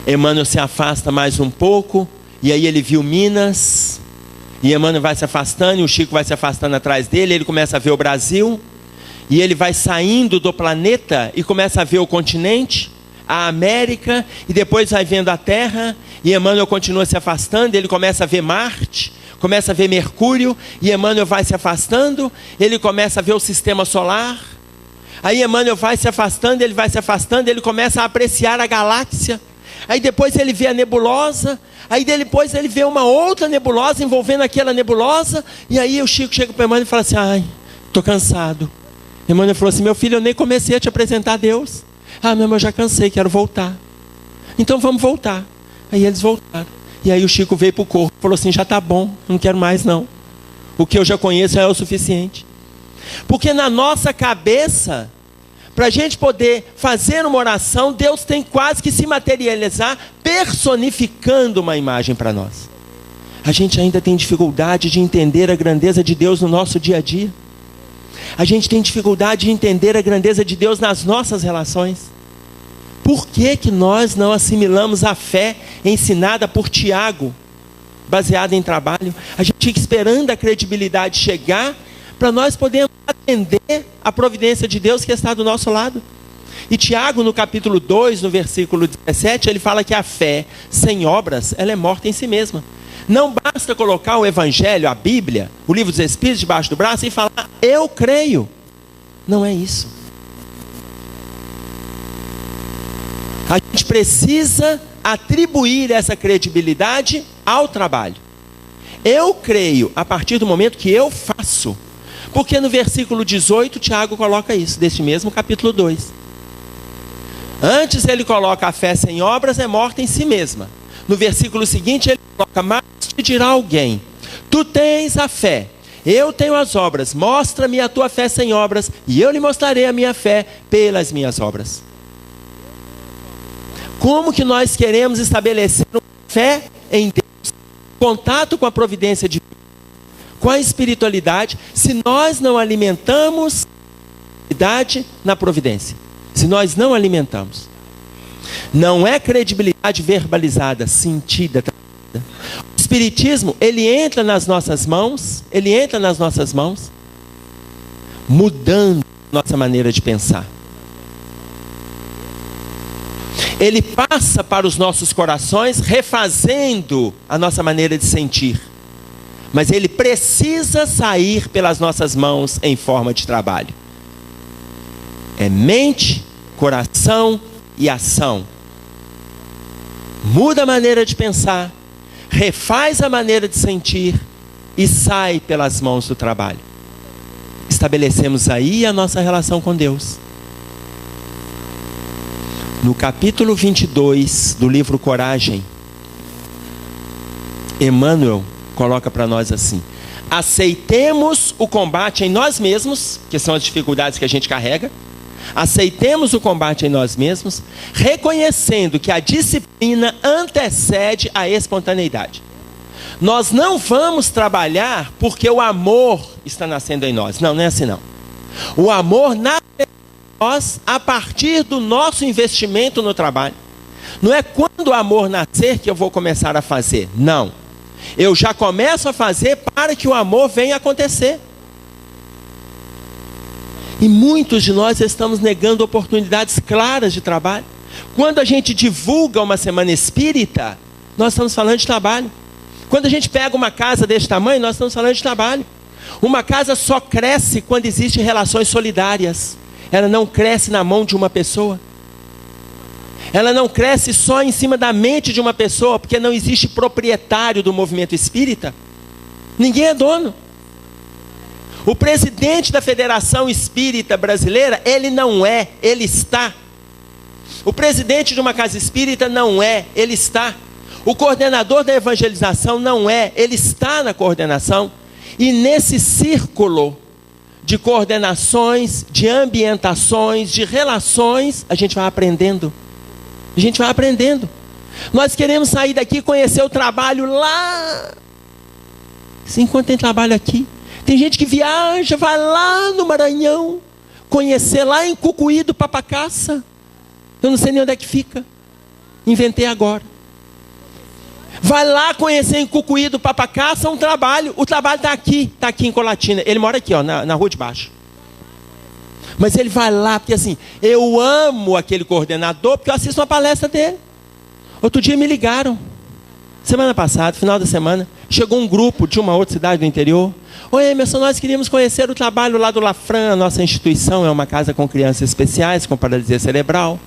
Emmanuel se afasta mais um pouco, e aí ele viu Minas. E Emmanuel vai se afastando, e o Chico vai se afastando atrás dele. Ele começa a ver o Brasil, e ele vai saindo do planeta e começa a ver o continente, a América, e depois vai vendo a Terra. E Emmanuel continua se afastando, ele começa a ver Marte, começa a ver Mercúrio. E Emmanuel vai se afastando, ele começa a ver o Sistema Solar. Aí Emmanuel vai se afastando, ele começa a apreciar a galáxia. Aí depois ele vê a nebulosa. Aí depois ele vê uma outra nebulosa envolvendo aquela nebulosa. E aí o Chico chega para Emmanuel e fala assim: ai, estou cansado. Emmanuel falou assim: meu filho, eu nem comecei a te apresentar a Deus. Ah, não, mas eu já cansei, quero voltar. Então vamos voltar. Aí eles voltaram. E aí o Chico veio para o corpo, falou assim: já está bom, não quero mais não. O que eu já conheço é o suficiente. Porque na nossa cabeça, para a gente poder fazer uma oração, Deus tem quase que se materializar, personificando uma imagem para nós. A gente ainda tem dificuldade de entender a grandeza de Deus no nosso dia a dia. A gente tem dificuldade de entender a grandeza de Deus nas nossas relações. Por que que nós não assimilamos a fé ensinada por Tiago, baseada em trabalho? A gente fica esperando a credibilidade chegar para nós podermos atender a providência de Deus que está do nosso lado. E Tiago, no capítulo 2, no versículo 17, ele fala que a fé sem obras, ela é morta em si mesma. Não basta colocar o Evangelho, a Bíblia, o Livro dos Espíritos debaixo do braço e falar: eu creio. Não é isso. A gente precisa atribuir essa credibilidade ao trabalho. Eu creio a partir do momento que eu faço. Porque no versículo 18, Tiago coloca isso, deste mesmo capítulo 2. Antes ele coloca: a fé sem obras é morta em si mesma. No versículo seguinte ele coloca: mas te dirá alguém, tu tens a fé, eu tenho as obras, mostra-me a tua fé sem obras, e eu lhe mostrarei a minha fé pelas minhas obras. Como que nós queremos estabelecer uma fé em Deus, contato com a providência de Deus, com a espiritualidade, se nós não alimentamos a credibilidade na providência? Se nós não alimentamos, não é credibilidade verbalizada, sentida, tratada. O Espiritismo, ele entra nas nossas mãos, mudando nossa maneira de pensar. Ele passa para os nossos corações, refazendo a nossa maneira de sentir. Mas ele precisa sair pelas nossas mãos em forma de trabalho. É mente, coração e ação. Muda a maneira de pensar, refaz a maneira de sentir e sai pelas mãos do trabalho. Estabelecemos aí a nossa relação com Deus. No capítulo 22 do livro Coragem, Emmanuel coloca para nós assim: aceitemos o combate em nós mesmos, que são as dificuldades que a gente carrega. Aceitemos o combate em nós mesmos, reconhecendo que a disciplina antecede a espontaneidade. Nós não vamos trabalhar porque o amor está nascendo em nós. Não, não é assim não. O amor nasce em nós a partir do nosso investimento no trabalho. Não é quando o amor nascer que eu vou começar a fazer. Não. Eu já começo a fazer para que o amor venha acontecer. E muitos de nós estamos negando oportunidades claras de trabalho. Quando a gente divulga uma semana espírita, nós estamos falando de trabalho. Quando a gente pega uma casa desse tamanho, nós estamos falando de trabalho. Uma casa só cresce quando existem relações solidárias. Ela não cresce na mão de uma pessoa. Ela não cresce só em cima da mente de uma pessoa, porque não existe proprietário do movimento espírita. Ninguém é dono. O presidente da Federação Espírita Brasileira, ele não é, ele está. O presidente de uma casa espírita não é, ele está. O coordenador da evangelização não é, ele está na coordenação. E nesse círculo de coordenações, de ambientações, de relações, a gente vai aprendendo. A gente vai aprendendo. Nós queremos sair daqui e conhecer o trabalho lá. Enquanto tem trabalho aqui. Tem gente que viaja, vai lá no Maranhão, conhecer lá em Cucuí do Papacaça. Eu não sei nem onde é que fica. Inventei agora. Vai lá conhecer em Cucuí do Papacaça um trabalho. O trabalho está aqui em Colatina. Ele mora aqui, ó, na rua de baixo. Mas ele vai lá, porque assim, eu amo aquele coordenador, porque eu assisto uma palestra dele. Outro dia me ligaram. Semana passada, final da semana, chegou um grupo de uma outra cidade do interior. Oi, Emerson, nós queríamos conhecer o trabalho lá do Lafran. A nossa instituição é uma casa com crianças especiais, com paralisia cerebral.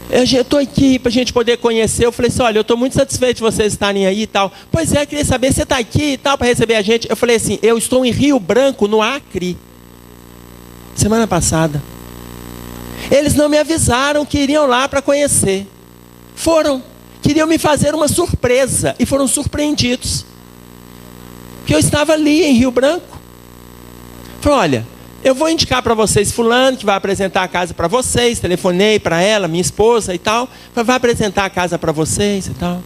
Eu estou aqui para a gente poder conhecer. Eu falei assim, olha, eu estou muito satisfeito de vocês estarem aí e tal. Pois é, queria saber, você está aqui e tal para receber a gente? Eu falei assim, eu estou em Rio Branco, no Acre. Semana passada. Eles não me avisaram que iriam lá para conhecer. Foram. Queriam me fazer uma surpresa e foram surpreendidos. Porque eu estava ali em Rio Branco. Falei, olha, eu vou indicar para vocês fulano que vai apresentar a casa para vocês. Telefonei para ela, minha esposa e tal. Falei, vai apresentar a casa para vocês e tal.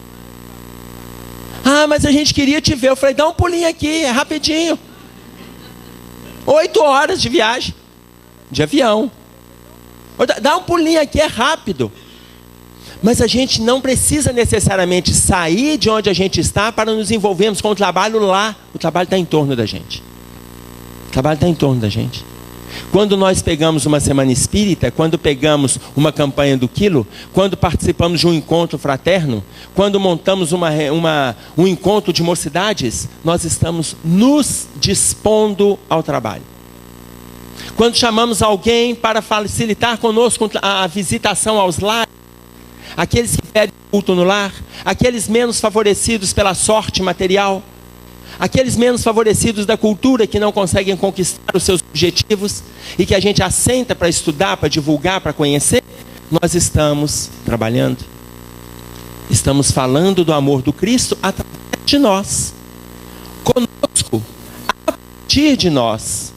Ah, mas a gente queria te ver. Eu falei, dá um pulinho aqui, é rapidinho. 8 horas de viagem. De avião. Dá um pulinho aqui, é rápido. Mas a gente não precisa necessariamente sair de onde a gente está para nos envolvermos com o trabalho lá. O trabalho está em torno da gente. O trabalho está em torno da gente. Quando nós pegamos uma semana espírita, quando pegamos uma campanha do Quilo, quando participamos de um encontro fraterno, quando montamos um encontro de mocidades, nós estamos nos dispondo ao trabalho. Quando chamamos alguém para facilitar conosco a visitação aos lares, aqueles que pedem culto no lar, aqueles menos favorecidos pela sorte material, aqueles menos favorecidos da cultura que não conseguem conquistar os seus objetivos e que a gente assenta para estudar, para divulgar, para conhecer, nós estamos trabalhando. Estamos falando do amor do Cristo através de nós, conosco, a partir de nós.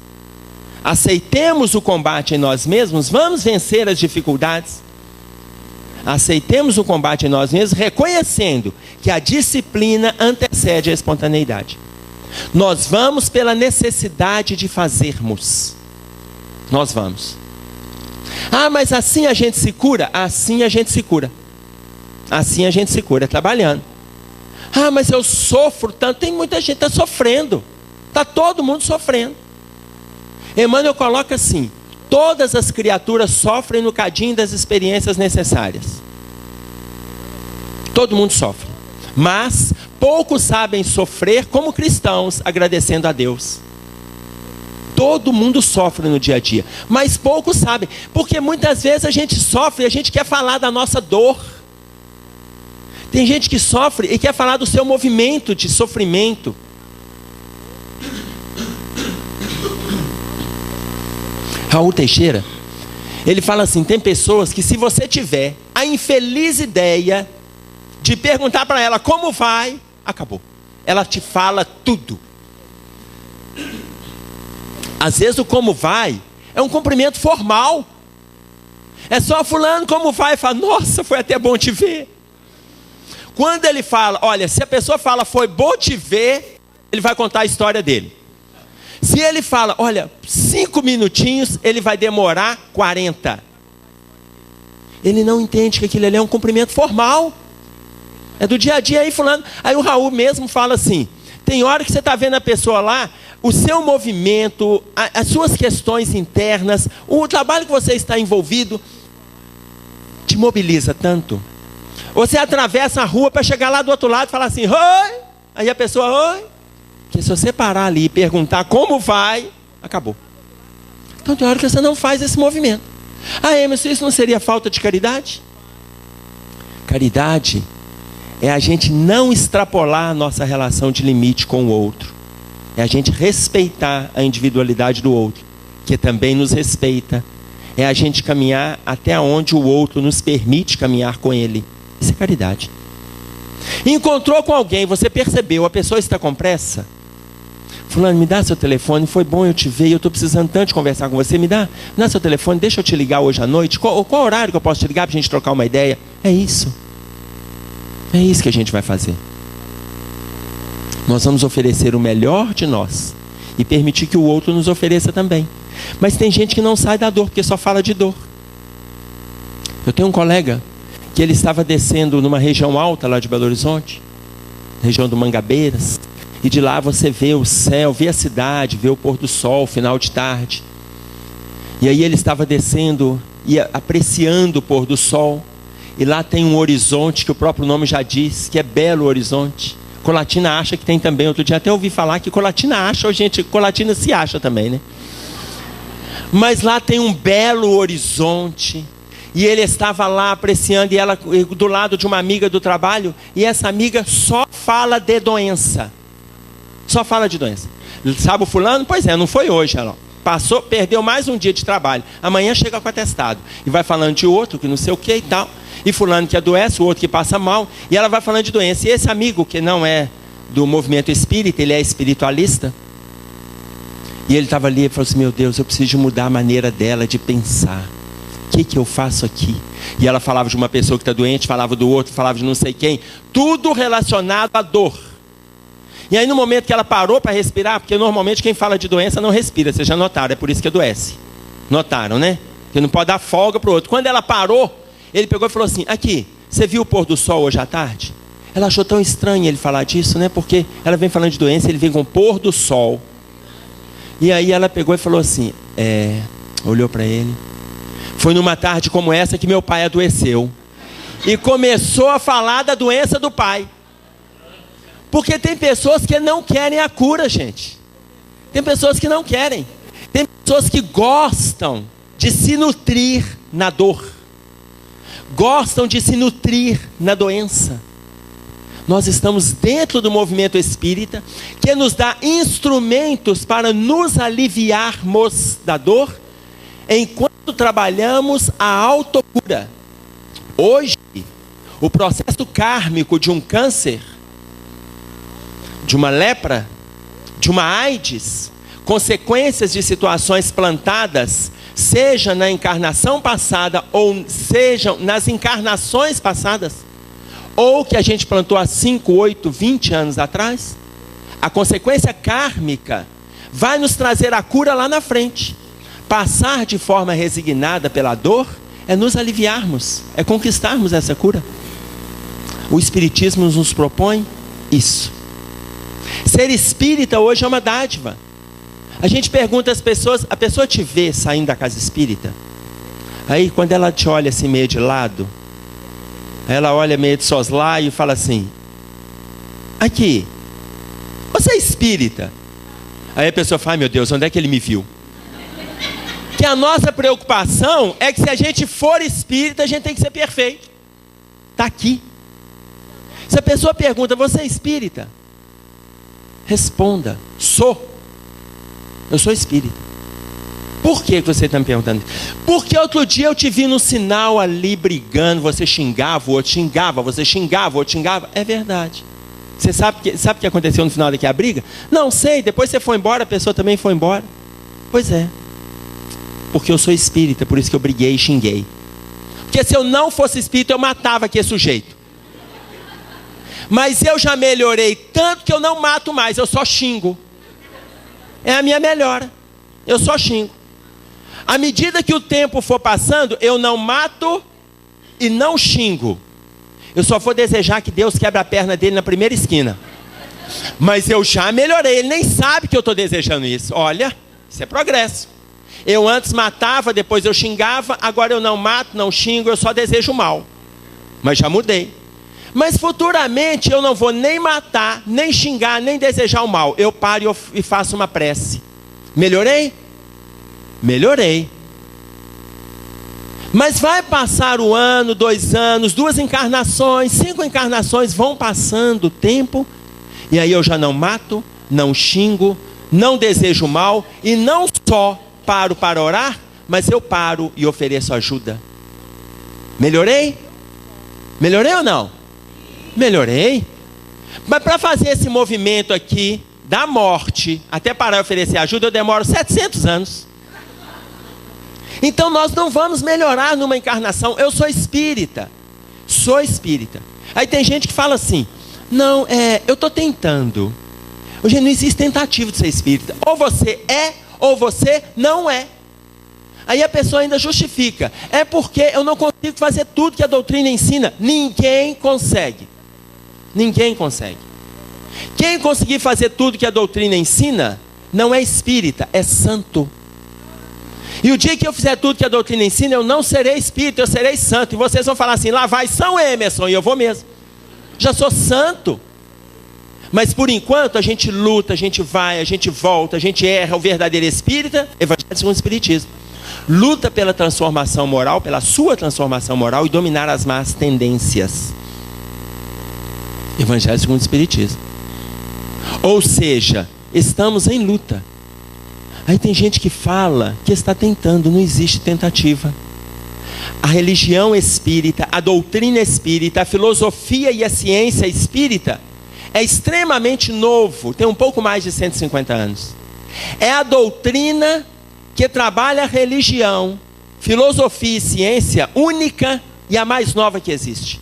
Aceitemos o combate em nós mesmos, vamos vencer as dificuldades. Aceitemos o combate em nós mesmos, reconhecendo que a disciplina antecede a espontaneidade. Nós vamos pela necessidade de fazermos. Nós vamos. Ah, mas assim a gente se cura? Assim a gente se cura. Assim a gente se cura, trabalhando. Ah, mas eu sofro tanto. Tem muita gente que está sofrendo. Está todo mundo sofrendo. Emmanuel coloca assim: todas as criaturas sofrem no cadinho das experiências necessárias. Todo mundo sofre. Mas poucos sabem sofrer como cristãos, agradecendo a Deus. Todo mundo sofre no dia a dia, mas poucos sabem. Porque muitas vezes a gente sofre e a gente quer falar da nossa dor. Tem gente que sofre e quer falar do seu movimento de sofrimento. Raul Teixeira, ele fala assim, tem pessoas que se você tiver a infeliz ideia de perguntar para ela como vai, acabou. Ela te fala tudo. Às vezes o como vai é um cumprimento formal. É só fulano como vai, fala, nossa, foi até bom te ver. Quando ele fala, olha, se a pessoa fala foi bom te ver, ele vai contar a história dele. Se ele fala, olha, 5 minutinhos, ele vai demorar 40. Ele não entende que aquilo ali é um cumprimento formal. É do dia a dia aí fulano. Aí o Raul mesmo fala assim, tem hora que você está vendo a pessoa lá, o seu movimento, as suas questões internas, o trabalho que você está envolvido, te mobiliza tanto. Você atravessa a rua para chegar lá do outro lado e falar assim, oi! Aí a pessoa, oi! Porque se você parar ali e perguntar como vai, acabou. Então tem hora que você não faz esse movimento. Ah, Emerson, isso não seria falta de caridade? Caridade é a gente não extrapolar a nossa relação de limite com o outro. É a gente respeitar a individualidade do outro, que também nos respeita. É a gente caminhar até onde o outro nos permite caminhar com ele. Isso é caridade. Encontrou com alguém, você percebeu, a pessoa está com pressa? Fulano, me dá seu telefone, foi bom eu te ver, eu estou precisando tanto de conversar com você, me dá seu telefone, deixa eu te ligar hoje à noite, qual horário que eu posso te ligar para a gente trocar uma ideia? É isso que a gente vai fazer. Nós vamos oferecer o melhor de nós e permitir que o outro nos ofereça também. Mas tem gente que não sai da dor, porque só fala de dor. Eu tenho um colega que ele estava descendo numa região alta lá de Belo Horizonte, região do Mangabeiras, e de lá você vê o céu, vê a cidade, vê o pôr do sol, final de tarde. E aí ele estava descendo e apreciando o pôr do sol, e lá tem um horizonte que o próprio nome já diz, que é Belo Horizonte. Colatina acha que tem também. Outro dia até ouvi falar que Colatina acha, gente, Colatina se acha também, né? Mas lá tem um belo horizonte, e ele estava lá apreciando, e ela do lado de uma amiga do trabalho, e essa amiga só fala de doença. Só fala de doença. Sabe o fulano? Pois é, não foi hoje, ela passou, perdeu mais um dia de trabalho. Amanhã chega com atestado. E vai falando de outro, que não sei o que e tal. E fulano que adoece, o outro que passa mal. E ela vai falando de doença. E esse amigo, que não é do movimento espírita, ele é espiritualista. E ele estava ali e falou assim, meu Deus, eu preciso mudar a maneira dela de pensar. O que eu faço aqui? E ela falava de uma pessoa que está doente, falava do outro, falava de não sei quem. Tudo relacionado à dor. E aí no momento que ela parou para respirar, porque normalmente quem fala de doença não respira, vocês já notaram, é por isso que adoece. Notaram, né? Porque não pode dar folga para o outro. Quando ela parou, ele pegou e falou assim, aqui, você viu o pôr do sol hoje à tarde? Ela achou tão estranho ele falar disso, né? Porque ela vem falando de doença, ele vem com o pôr do sol. E aí ela pegou e falou assim, olhou para ele. Foi numa tarde como essa que meu pai adoeceu. E começou a falar da doença do pai. Porque tem pessoas que não querem a cura, gente. Tem pessoas que não querem. Tem pessoas que gostam de se nutrir na dor. Gostam de se nutrir na doença. Nós estamos dentro do movimento espírita, que nos dá instrumentos para nos aliviarmos da dor, enquanto trabalhamos a autocura. Hoje, o processo kármico de um câncer, de uma lepra, de uma AIDS, consequências de situações plantadas, seja na encarnação passada ou sejam nas encarnações passadas, ou que a gente plantou há 5, 8, 20 anos atrás, a consequência kármica vai nos trazer a cura lá na frente. Passar de forma resignada pela dor é nos aliviarmos, é conquistarmos essa cura. O Espiritismo nos propõe isso. Ser espírita hoje é uma dádiva. A gente pergunta às pessoas, a pessoa te vê saindo da casa espírita? Aí quando ela te olha assim meio de lado, ela olha meio de soslaio e fala assim, aqui, você é espírita? Aí a pessoa fala, ai meu Deus, onde é que ele me viu? Que a nossa preocupação é que se a gente for espírita, a gente tem que ser perfeito. Está aqui. Se a pessoa pergunta, você é espírita? Responda, sou. Eu sou espírita. Por que você está me perguntando isso? Porque outro dia eu te vi no sinal ali brigando, você xingava, o outro xingava, você xingava, o outro xingava. É verdade. Você sabe o que aconteceu no final daqui a briga? Não sei, depois você foi embora, a pessoa também foi embora. Pois é. Porque eu sou espírita, por isso que eu briguei e xinguei. Porque se eu não fosse espírita, eu matava aquele sujeito. Mas eu já melhorei tanto que eu não mato mais, eu só xingo. É a minha melhora. Eu só xingo. À medida que o tempo for passando, eu não mato e não xingo. Eu só vou desejar que Deus quebre a perna dele na primeira esquina. Mas eu já melhorei, ele nem sabe que eu estou desejando isso. Olha, isso é progresso. Eu antes matava, depois eu xingava, agora eu não mato, não xingo, eu só desejo o mal. Mas já mudei. Mas futuramente eu não vou nem matar, nem xingar, nem desejar o mal. Eu paro e faço uma prece. Melhorei? Melhorei. Mas vai passar o ano, 2 anos, 2 encarnações, 5 encarnações, vão passando o tempo, e aí eu já não mato, não xingo, não desejo mal, e não só paro para orar, mas eu paro e ofereço ajuda. Melhorei? Melhorei ou não? Melhorei. Mas para fazer esse movimento aqui, da morte, até parar e oferecer ajuda, eu demoro 700 anos. Então nós não vamos melhorar numa encarnação. Eu sou espírita. Sou espírita. Aí tem gente que fala assim, não, eu estou tentando. Hoje não existe tentativa de ser espírita. Ou você é, ou você não é. Aí a pessoa ainda justifica. É porque eu não consigo fazer tudo que a doutrina ensina. Ninguém consegue. Ninguém consegue. Quem conseguir fazer tudo que a doutrina ensina, não é espírita, é santo. E o dia que eu fizer tudo que a doutrina ensina, eu não serei espírita, eu serei santo. E vocês vão falar assim, lá vai São Emerson, e eu vou mesmo. Já sou santo. Mas por enquanto a gente luta, a gente vai, a gente volta, a gente erra. O verdadeiro espírita, evangelho segundo o espiritismo, luta pela transformação moral, pela sua transformação moral e dominar as más tendências. Evangelho segundo o espiritismo. Ou seja, estamos em luta. Aí tem gente que fala que está tentando, não existe tentativa. A religião espírita, a doutrina espírita, a filosofia e a ciência espírita é extremamente novo, tem um pouco mais de 150 anos. É a doutrina que trabalha a religião, filosofia e ciência única e a mais nova que existe.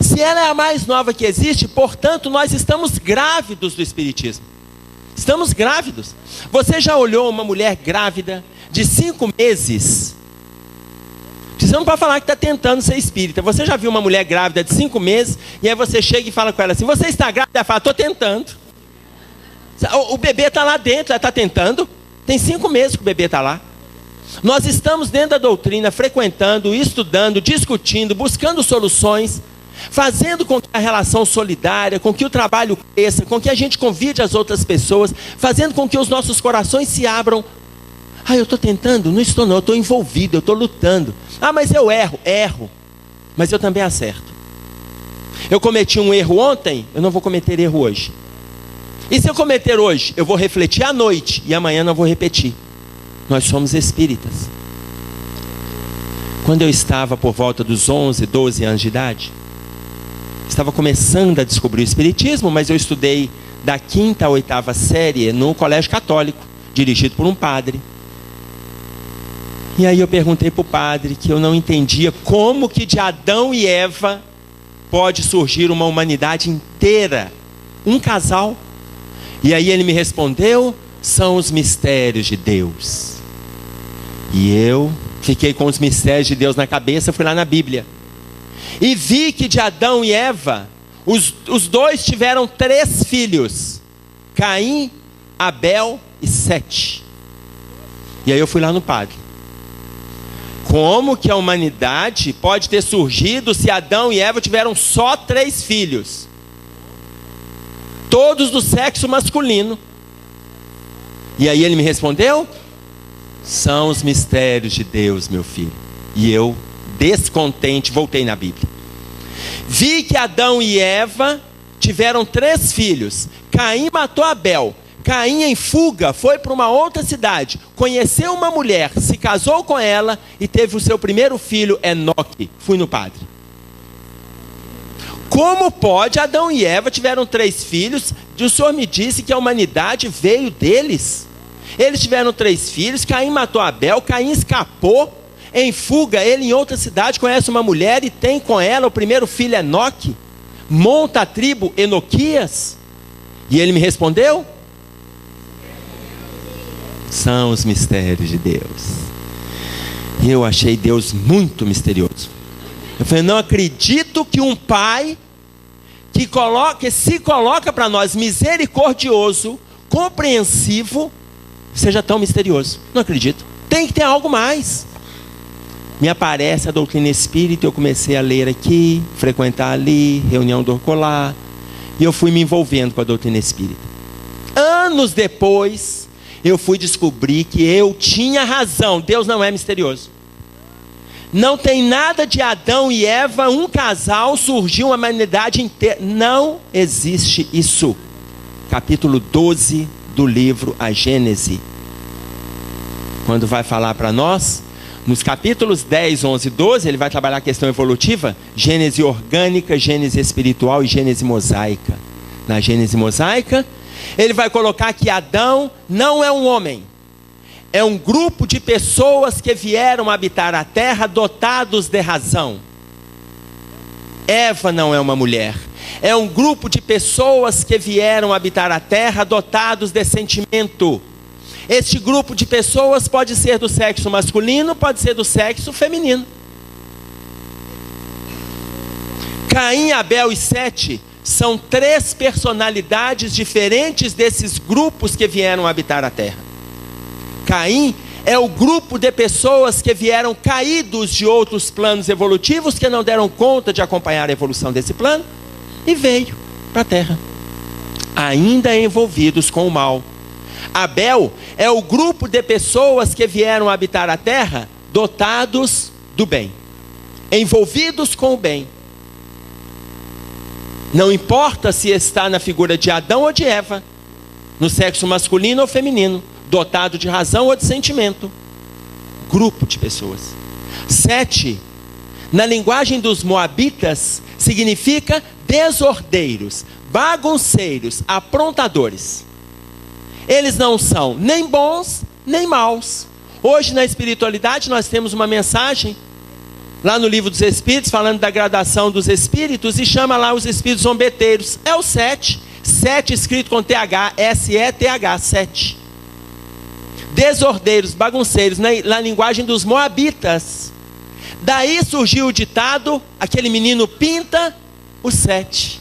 Se ela é a mais nova que existe, portanto, nós estamos grávidos do espiritismo. Estamos grávidos. Você já olhou uma mulher grávida de 5 meses? Você não pode falar que está tentando ser espírita. Você já viu uma mulher grávida de 5 meses, e aí você chega e fala com ela assim, você está grávida? Ela fala, estou tentando. O bebê está lá dentro, ela está tentando. Tem 5 meses que o bebê está lá. Nós estamos dentro da doutrina, frequentando, estudando, discutindo, buscando soluções, fazendo com que a relação solidária, com que o trabalho cresça, com que a gente convide as outras pessoas, fazendo com que os nossos corações se abram. Ah, eu estou tentando? Não estou não, eu estou envolvido, eu estou lutando. Ah, mas eu erro, mas eu também acerto. Eu cometi um erro ontem, eu não vou cometer erro hoje. E se eu cometer hoje, eu vou refletir à noite, e amanhã não vou repetir. Nós somos espíritas. Quando eu estava por volta dos 11, 12 anos de idade, estava começando a descobrir o espiritismo, mas eu estudei da 5ª à 8ª série no colégio católico, dirigido por um padre. E aí eu perguntei para o padre que eu não entendia como que de Adão e Eva pode surgir uma humanidade inteira, um casal. E aí ele me respondeu, são os mistérios de Deus. E eu fiquei com os mistérios de Deus na cabeça, fui lá na Bíblia. E vi que de Adão e Eva, os dois tiveram 3 filhos. Caim, Abel e Sete. E aí eu fui lá no padre. Como que a humanidade pode ter surgido se Adão e Eva tiveram só 3 filhos? Todos do sexo masculino. E aí ele me respondeu, são os mistérios de Deus, meu filho. E eu, descontente, voltei na Bíblia. Vi que Adão e Eva tiveram 3 filhos. Caim matou Abel. Caim, em fuga, foi para uma outra cidade, conheceu uma mulher, se casou com ela e teve o seu primeiro filho, Enoque. Fui no padre. Como pode? Adão e Eva tiveram 3 filhos, e o Senhor me disse que a humanidade veio deles. Eles tiveram 3 filhos, Caim matou Abel, Caim escapou, em fuga, ele em outra cidade conhece uma mulher e tem com ela o primeiro filho, Enoque. Monta a tribo Enoquias. E ele me respondeu, são os mistérios de Deus. E eu achei Deus muito misterioso. Eu falei, não acredito que um pai que se coloca para nós misericordioso, compreensivo, seja tão misterioso. Não acredito. Tem que ter algo mais. Me aparece a doutrina espírita, eu comecei a ler aqui, frequentar ali, reunião do Orcolar, e eu fui me envolvendo com a doutrina espírita. Anos depois, eu fui descobrir que eu tinha razão. Deus não é misterioso. Não tem nada de Adão e Eva, um casal, surgiu uma humanidade inteira. Não existe isso. Capítulo 12 do livro A Gênese. Quando vai falar para nós, nos capítulos 10, 11 e 12, ele vai trabalhar a questão evolutiva, Gênese orgânica, Gênese espiritual e Gênese mosaica. Na Gênese mosaica, ele vai colocar que Adão não é um homem. É um grupo de pessoas que vieram habitar a terra dotados de razão. Eva não é uma mulher. É um grupo de pessoas que vieram habitar a terra dotados de sentimento. Este grupo de pessoas pode ser do sexo masculino, pode ser do sexo feminino. Caim, Abel e Sete são 3 personalidades diferentes desses grupos que vieram habitar a terra. Caim é o grupo de pessoas que vieram caídos de outros planos evolutivos, que não deram conta de acompanhar a evolução desse plano, e veio para a terra, ainda envolvidos com o mal. Abel é o grupo de pessoas que vieram habitar a terra, dotados do bem, envolvidos com o bem. Não importa se está na figura de Adão ou de Eva, no sexo masculino ou feminino, dotado de razão ou de sentimento. Grupo de pessoas. 7, na linguagem dos moabitas, significa desordeiros, bagunceiros, aprontadores. Eles não são nem bons, nem maus. Hoje na espiritualidade nós temos uma mensagem, lá no livro dos Espíritos, falando da gradação dos espíritos, e chama lá os espíritos zombeteiros. É o 7, 7 escrito com TH, S-E-T-H, 7. Desordeiros, bagunceiros, na linguagem dos moabitas. Daí surgiu o ditado, aquele menino pinta o 7.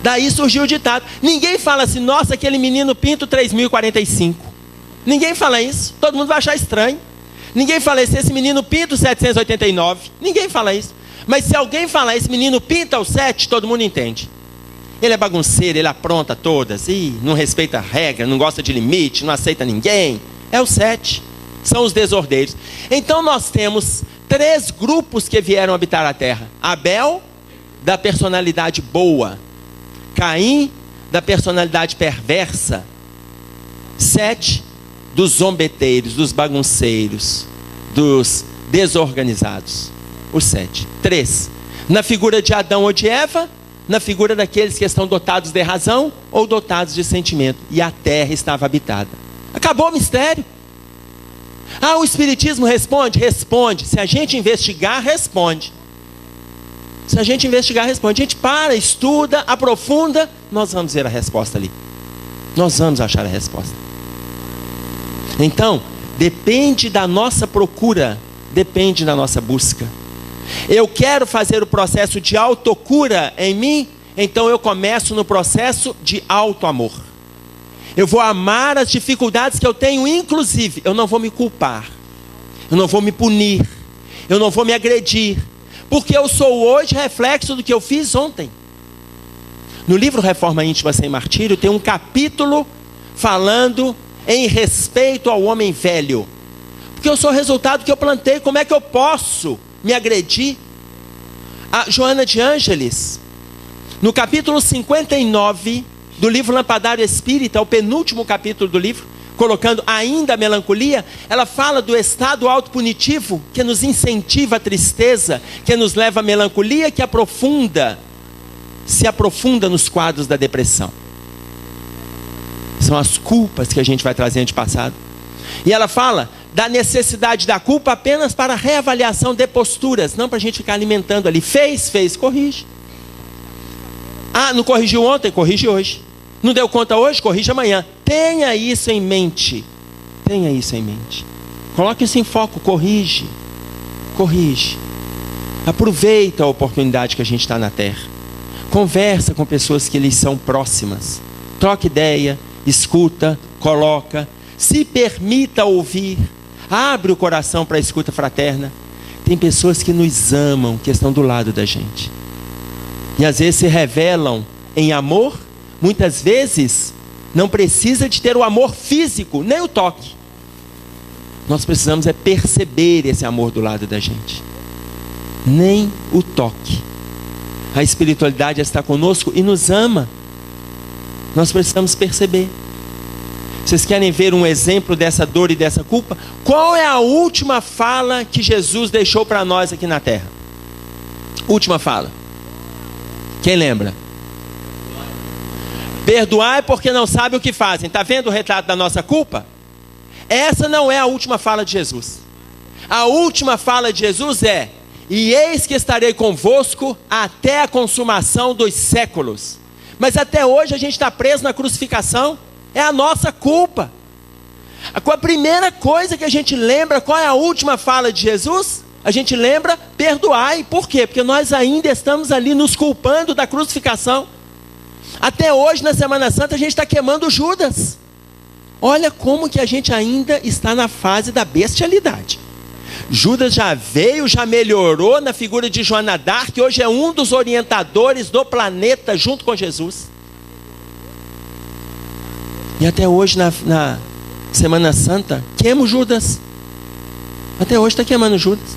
Daí surgiu o ditado. Ninguém fala assim, nossa, aquele menino pinta o 3045. Ninguém fala isso, todo mundo vai achar estranho. Ninguém fala isso, esse menino pinta o 789. Ninguém fala isso. Mas se alguém falar, esse menino pinta o 7, todo mundo entende. Ele é bagunceiro, ele apronta todas, não respeita a regra, não gosta de limite, não aceita ninguém. É o 7, são os desordeiros. Então nós temos 3 grupos que vieram habitar a terra. Abel, da personalidade boa. Caim, da personalidade perversa. 7, dos zombeteiros, dos bagunceiros, dos desorganizados. Os 7. 3, na figura de Adão ou de Eva, na figura daqueles que estão dotados de razão ou dotados de sentimento. E a terra estava habitada. Acabou o mistério. Ah, o Espiritismo responde? Responde. Se a gente investigar, responde. Se a gente investigar, responde. A gente para, estuda, aprofunda, nós vamos ver a resposta ali. Nós vamos achar a resposta. Então, depende da nossa procura, depende da nossa busca. Eu quero fazer o processo de autocura em mim, então eu começo no processo de autoamor. Eu vou amar as dificuldades que eu tenho, inclusive, eu não vou me culpar, eu não vou me punir, eu não vou me agredir, porque eu sou hoje reflexo do que eu fiz ontem. No livro Reforma Íntima Sem Martírio, tem um capítulo falando em respeito ao homem velho, porque eu sou resultado que eu plantei. Como é que eu posso me agredir? A Joana de Ângeles, no capítulo 59 do livro Lampadário Espírita, o penúltimo capítulo do livro, colocando ainda a melancolia, ela fala do estado autopunitivo que nos incentiva a tristeza, que nos leva à melancolia, que se aprofunda nos quadros da depressão. São as culpas que a gente vai trazendo de passado. E ela fala da necessidade da culpa apenas para reavaliação de posturas, não para a gente ficar alimentando ali. Fez, corrige. Ah, não corrigiu ontem? Corrige hoje. Não deu conta hoje? Corrige amanhã. Tenha isso em mente. Tenha isso em mente. Coloque isso em foco. Corrige. Aproveita a oportunidade que a gente está na terra. Conversa com pessoas que lhes são próximas. Troca ideia, escuta, coloca. Se permita ouvir. Abre o coração para a escuta fraterna. Tem pessoas que nos amam, que estão do lado da gente. E às vezes se revelam em amor. Muitas vezes não precisa de ter o amor físico, nem o toque. Nós precisamos é perceber esse amor do lado da gente. Nem o toque. A espiritualidade está conosco e nos ama. Nós precisamos perceber. Vocês querem ver um exemplo dessa dor e dessa culpa? Qual é a última fala que Jesus deixou para nós aqui na terra? Última fala. Quem lembra? Perdoai porque não sabem o que fazem. Está vendo o retrato da nossa culpa? Essa não é a última fala de Jesus. A última fala de Jesus é: e eis que estarei convosco até a consumação dos séculos. Mas até hoje a gente está preso na crucificação. É a nossa culpa. A primeira coisa que a gente lembra, qual é a última fala de Jesus? A gente lembra: perdoai. Por quê? Porque nós ainda estamos ali nos culpando da crucificação. Até hoje, na Semana Santa, a gente está queimando Judas. Olha como que a gente ainda está na fase da bestialidade. Judas já veio, já melhorou na figura de Joana d'Arc, que hoje é um dos orientadores do planeta junto com Jesus. E até hoje na Semana Santa, queima Judas. Até hoje está queimando Judas.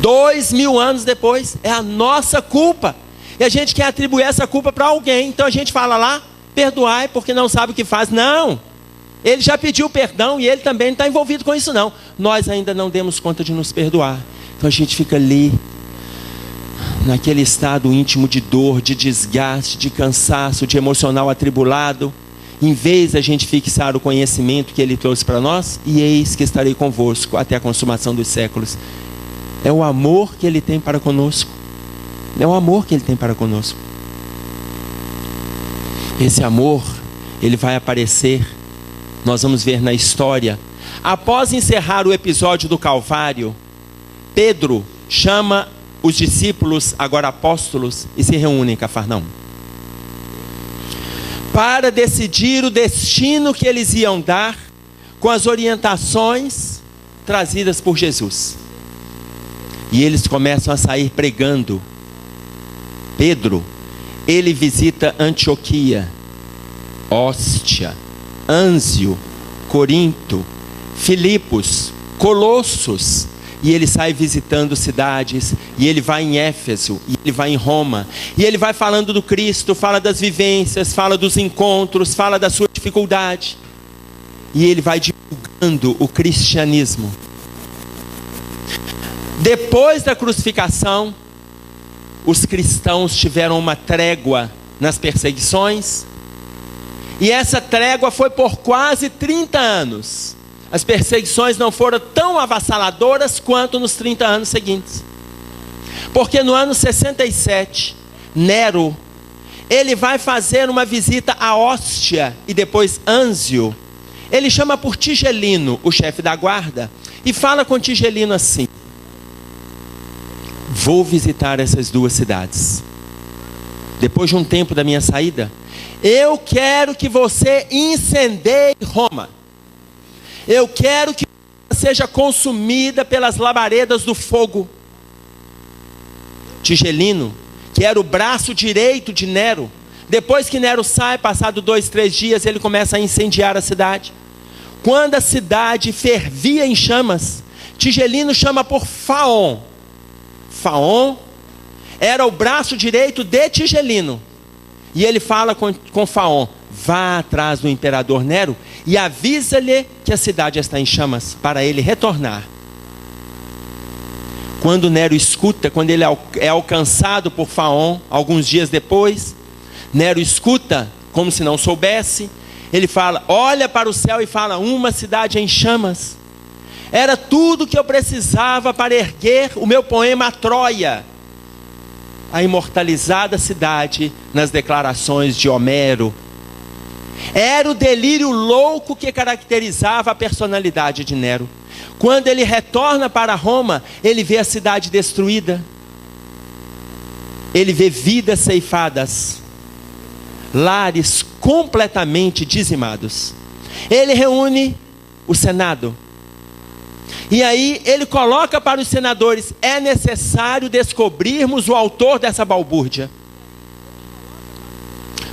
2000 anos depois, é a nossa culpa. E a gente quer atribuir essa culpa para alguém. Então a gente fala lá: perdoai porque não sabe o que faz. Não, ele já pediu perdão e ele também não está envolvido com isso não. Nós ainda não demos conta de nos perdoar. Então a gente fica ali, naquele estado íntimo de dor, de desgaste, de cansaço, de emocional atribulado. Em vez da gente fixar o conhecimento que ele trouxe para nós: e eis que estarei convosco até a consumação dos séculos. É o amor que ele tem para conosco. É o amor que ele tem para conosco. Esse amor, ele vai aparecer, nós vamos ver na história. Após encerrar o episódio do Calvário, Pedro chama os discípulos, agora apóstolos, e se reúnem em Cafarnaum, para decidir o destino que eles iam dar com as orientações trazidas por Jesus. E eles começam a sair pregando. Pedro, ele visita Antioquia, Óstia, Ânzio, Corinto, Filipos, Colossos. E ele sai visitando cidades, e ele vai em Éfeso, e ele vai em Roma, e ele vai falando do Cristo, fala das vivências, fala dos encontros, fala da sua dificuldade, e ele vai divulgando o cristianismo. Depois da crucificação, os cristãos tiveram uma trégua nas perseguições, e essa trégua foi por quase 30 anos. As perseguições não foram tão avassaladoras quanto nos 30 anos seguintes. Porque no ano 67, Nero, ele vai fazer uma visita a Óstia e depois Ânzio. Ele chama por Tigelino, o chefe da guarda, e fala com Tigelino assim: vou visitar essas duas cidades. Depois de um tempo da minha saída, eu quero que você incendeie Roma. Eu quero que seja consumida pelas labaredas do fogo. Tigelino, que era o braço direito de Nero, depois que Nero sai, passado 2, 3 dias, ele começa a incendiar a cidade. Quando a cidade fervia em chamas, Tigelino chama por Faon. Faon era o braço direito de Tigelino. E ele fala com Faon: vá atrás do imperador Nero e avisa-lhe que a cidade está em chamas, para ele retornar. Quando Nero escuta, quando ele é alcançado por Faon, alguns dias depois, Nero escuta como se não soubesse. Ele fala, olha para o céu e fala: uma cidade em chamas. Era tudo que eu precisava para erguer o meu poema Troia, a imortalizada cidade nas declarações de Homero. Era o delírio louco que caracterizava a personalidade de Nero. Quando ele retorna para Roma, ele vê a cidade destruída. Ele vê vidas ceifadas, lares completamente dizimados. Ele reúne o Senado. E aí ele coloca para os senadores: é necessário descobrirmos o autor dessa balbúrdia.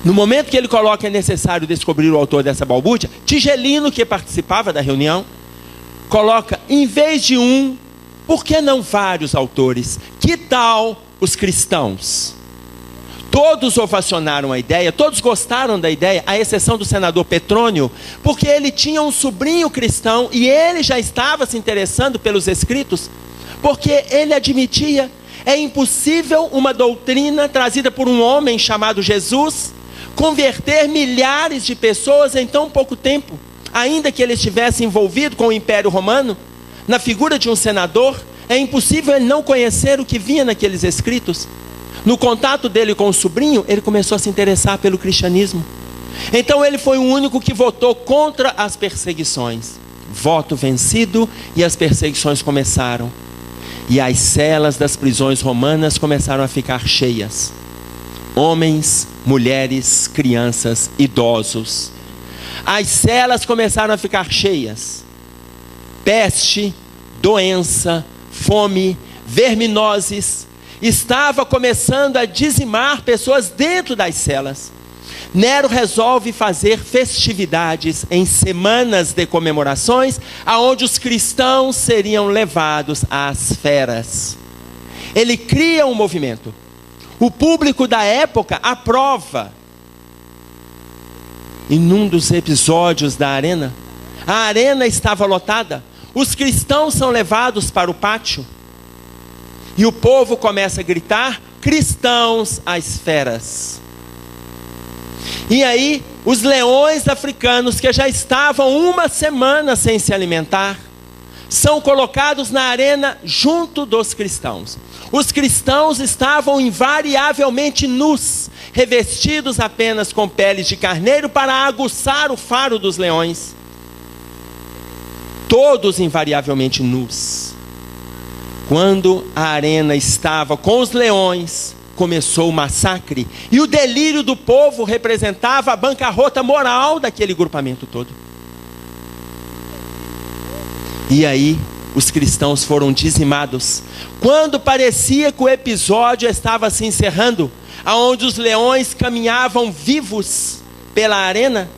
No momento que ele coloca é necessário descobrir o autor dessa balbúrdia, Tigelino, que participava da reunião, coloca, em vez de um, por que não vários autores? Que tal os cristãos? Todos ovacionaram a ideia, todos gostaram da ideia, à exceção do senador Petrônio, porque ele tinha um sobrinho cristão e ele já estava se interessando pelos escritos, porque ele admitia: é impossível uma doutrina trazida por um homem chamado Jesus converter milhares de pessoas em tão pouco tempo, ainda que ele estivesse envolvido com o Império Romano, na figura de um senador. É impossível ele não conhecer o que vinha naqueles escritos. No contato dele com o sobrinho, ele começou a se interessar pelo cristianismo. Então ele foi o único que votou contra as perseguições. Voto vencido, e as perseguições começaram. E as celas das prisões romanas começaram a ficar cheias. Homens, mulheres, crianças, idosos. As celas começaram a ficar cheias. Peste, doença, fome, verminoses estava começando a dizimar pessoas dentro das celas. Nero resolve fazer festividades em semanas de comemorações, aonde os cristãos seriam levados às feras. Ele cria um movimento. O público da época aprova. Em um dos episódios da arena, a arena estava lotada. Os cristãos são levados para o pátio. E o povo começa a gritar: cristãos às feras. E aí, os leões africanos, que já estavam uma semana sem se alimentar, são colocados na arena junto dos cristãos. Os cristãos estavam invariavelmente nus, revestidos apenas com peles de carneiro para aguçar o faro dos leões. Todos invariavelmente nus. Quando a arena estava com os leões, começou o massacre, e o delírio do povo representava a bancarrota moral daquele grupamento todo. E aí, os cristãos foram dizimados. Quando parecia que o episódio estava se encerrando, aonde os leões caminhavam vivos pela arena,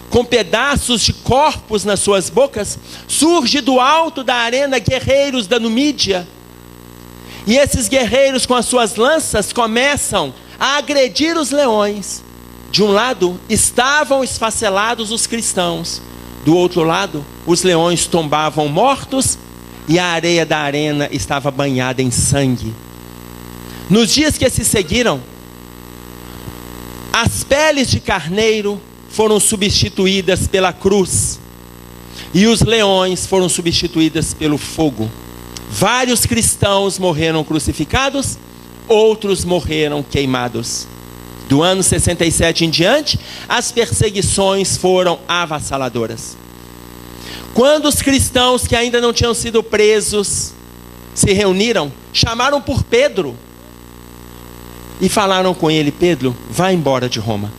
com pedaços de corpos nas suas bocas, surge do alto da arena guerreiros da Numídia. E esses guerreiros, com as suas lanças, começam a agredir os leões. De um lado estavam esfacelados os cristãos, do outro lado os leões tombavam mortos, e a areia da arena estava banhada em sangue. Nos dias que se seguiram, as peles de carneiro foram substituídas pela cruz, e os leões foram substituídos pelo fogo. Vários cristãos morreram crucificados, outros morreram queimados. Do ano 67 em diante, as perseguições foram avassaladoras. Quando os cristãos que ainda não tinham sido presos se reuniram, chamaram por Pedro e falaram com ele: Pedro, vá embora de Roma.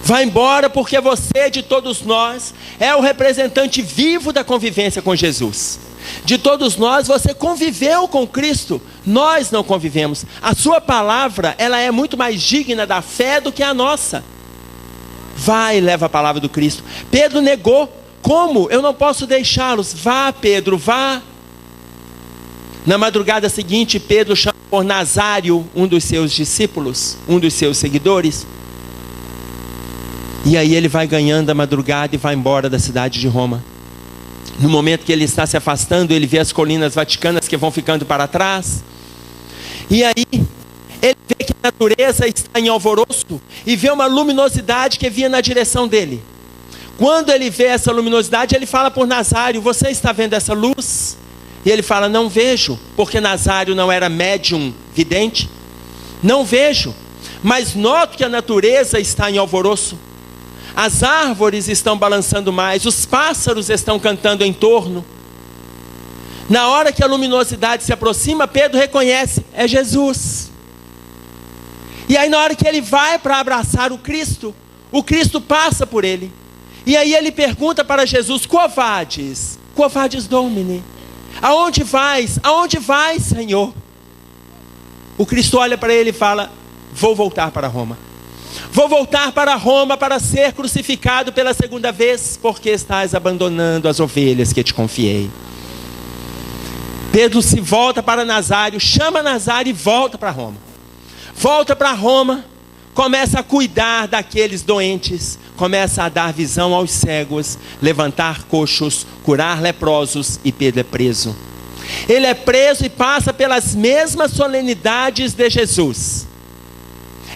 Vá embora, porque você, de todos nós, é o representante vivo da convivência com Jesus. De todos nós, você conviveu com Cristo. Nós não convivemos. A sua palavra, ela é muito mais digna da fé do que a nossa. Vá e leva a palavra do Cristo. Pedro negou. Como? Eu não posso deixá-los. Vá, Pedro, vá. Na madrugada seguinte, Pedro chama por Nazário, um dos seus discípulos, um dos seus seguidores. E aí ele vai ganhando a madrugada e vai embora da cidade de Roma. No momento que ele está se afastando, ele vê as colinas vaticanas que vão ficando para trás. E aí, ele vê que a natureza está em alvoroço e vê uma luminosidade que vinha na direção dele. Quando ele vê essa luminosidade, ele fala por Nazário: você está vendo essa luz? E ele fala: não vejo, porque Nazário não era médium vidente. Não vejo, mas noto que a natureza está em alvoroço. As árvores estão balançando mais, os pássaros estão cantando em torno. Na hora que a luminosidade se aproxima, Pedro reconhece, é Jesus. E aí na hora que ele vai para abraçar o Cristo passa por ele. E aí ele pergunta para Jesus, quo vadis Domine? Aonde vais? Aonde vais, Senhor? O Cristo olha para ele e fala, vou voltar para Roma. Vou voltar para Roma para ser crucificado pela segunda vez, porque estás abandonando as ovelhas que te confiei. Pedro se volta para Nazário, chama Nazário e volta para Roma. Volta para Roma, começa a cuidar daqueles doentes, começa a dar visão aos cegos, levantar coxos, curar leprosos, e Pedro é preso. Ele é preso e passa pelas mesmas solenidades de Jesus.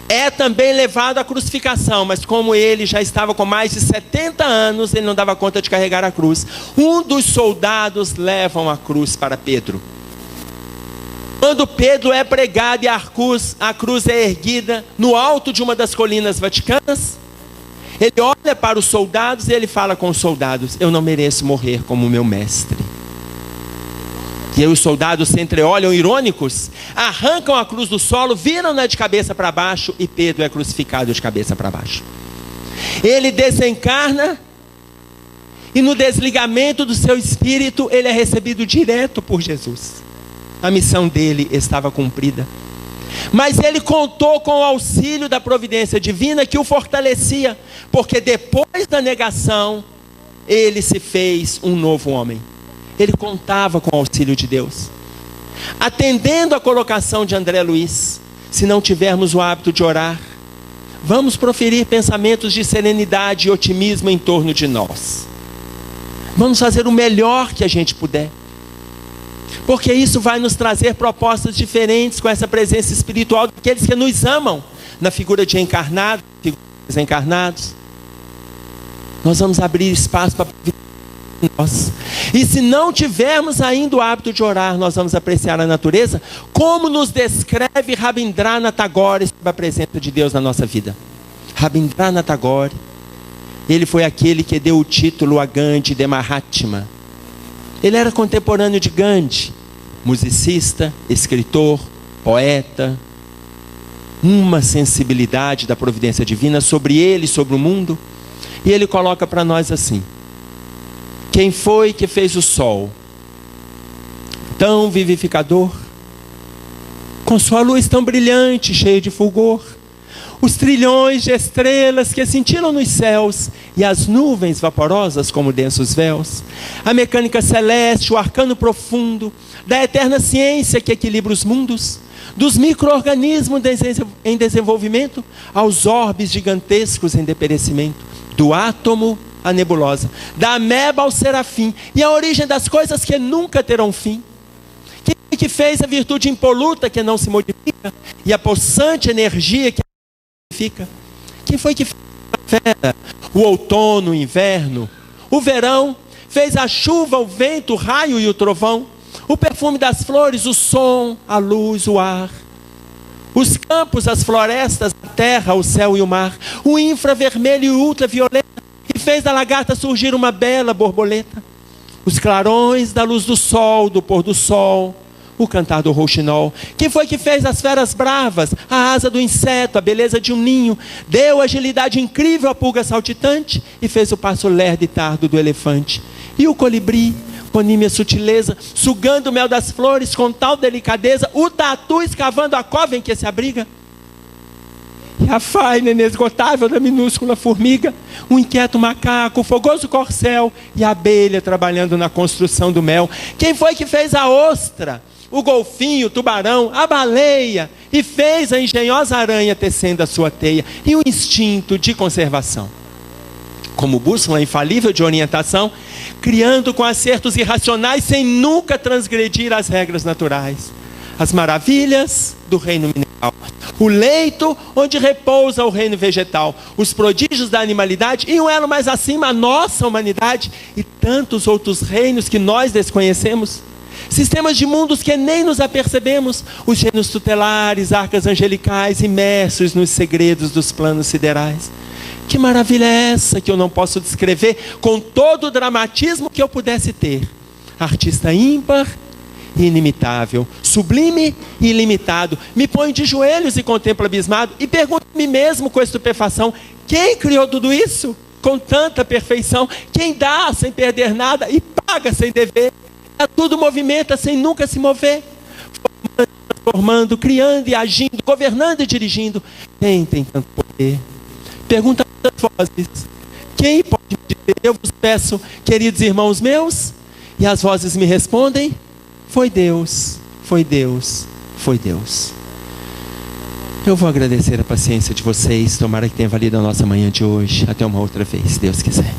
É também levado à crucificação, mas como ele já estava com mais de 70 anos, ele não dava conta de carregar a cruz. Um dos soldados levam a cruz para Pedro. Quando Pedro é pregado e a cruz é erguida no alto de uma das colinas vaticanas, ele olha para os soldados e ele fala com os soldados, eu não mereço morrer como meu mestre. E aí os soldados se entreolham irônicos, arrancam a cruz do solo, viram-na de cabeça para baixo, e Pedro é crucificado de cabeça para baixo. Ele desencarna, e no desligamento do seu espírito, ele é recebido direto por Jesus. A missão dele estava cumprida. Mas ele contou com o auxílio da providência divina que o fortalecia, porque depois da negação, ele se fez um novo homem. Ele contava com o auxílio de Deus. Atendendo a colocação de André Luiz, se não tivermos o hábito de orar, vamos proferir pensamentos de serenidade e otimismo em torno de nós. Vamos fazer o melhor que a gente puder, porque isso vai nos trazer propostas diferentes com essa presença espiritual daqueles que nos amam, na figura de encarnados, desencarnados. Nós vamos abrir espaço para nós. E se não tivermos ainda o hábito de orar, nós vamos apreciar a natureza, como nos descreve Rabindranath Tagore sobre a presença de Deus na nossa vida. Rabindranath Tagore, ele foi aquele que deu o título a Gandhi de Mahatma. Ele era contemporâneo de Gandhi, musicista, escritor, poeta. Uma sensibilidade da providência divina sobre ele, sobre o mundo. E ele coloca para nós assim: quem foi que fez o sol tão vivificador, com sua luz tão brilhante, cheia de fulgor, os trilhões de estrelas que cintilam nos céus, e as nuvens vaporosas como densos véus, a mecânica celeste, o arcano profundo da eterna ciência que equilibra os mundos, dos micro-organismos em desenvolvimento aos orbes gigantescos em deperecimento, do átomo à nebulosa, da ameba ao serafim, e a origem das coisas que nunca terão fim. Quem foi que fez a virtude impoluta que não se modifica, e a possante energia que fica? Quem foi que fez a primavera, o outono, o inverno, o verão? Fez a chuva, o vento, o raio e o trovão, o perfume das flores, o som, a luz, o ar, os campos, as florestas, a terra, o céu e o mar, o infravermelho e o ultravioleta, que fez da lagarta surgir uma bela borboleta, os clarões da luz do sol, do pôr do sol, o cantar do rouxinol. Quem foi que fez as feras bravas, a asa do inseto, a beleza de um ninho, deu agilidade incrível à pulga saltitante e fez o passo lerdo e tardo do elefante? E o colibri, com nímia sutileza, sugando o mel das flores com tal delicadeza, o tatu escavando a cova em que se abriga? E a faina inesgotável da minúscula formiga, o inquieto macaco, o fogoso corcel e a abelha trabalhando na construção do mel? Quem foi que fez a ostra, o golfinho, o tubarão, a baleia, e fez a engenhosa aranha tecendo a sua teia? E o instinto de conservação, como bússola infalível de orientação, criando com acertos irracionais, sem nunca transgredir as regras naturais, as maravilhas do reino mineral, o leito onde repousa o reino vegetal, os prodígios da animalidade, e um elo mais acima, a nossa humanidade, e tantos outros reinos que nós desconhecemos, sistemas de mundos que nem nos apercebemos, os reinos tutelares, arcas angelicais, imersos nos segredos dos planos siderais. Que maravilha é essa que eu não posso descrever com todo o dramatismo que eu pudesse ter? Artista ímpar e inimitável, sublime e ilimitado. Me ponho de joelhos e contemplo abismado e pergunto a mim mesmo com estupefação: quem criou tudo isso com tanta perfeição? Quem dá sem perder nada e paga sem dever? Tudo movimenta sem nunca se mover, formando, criando e agindo, governando e dirigindo. Quem tem tanto poder? Pergunta a vozes: quem pode me dizer? Eu vos peço, queridos irmãos meus. E as vozes me respondem: foi Deus, foi Deus, foi Deus. Eu vou agradecer a paciência de vocês. Tomara que tenha valido a nossa manhã de hoje. Até uma outra vez, se Deus quiser.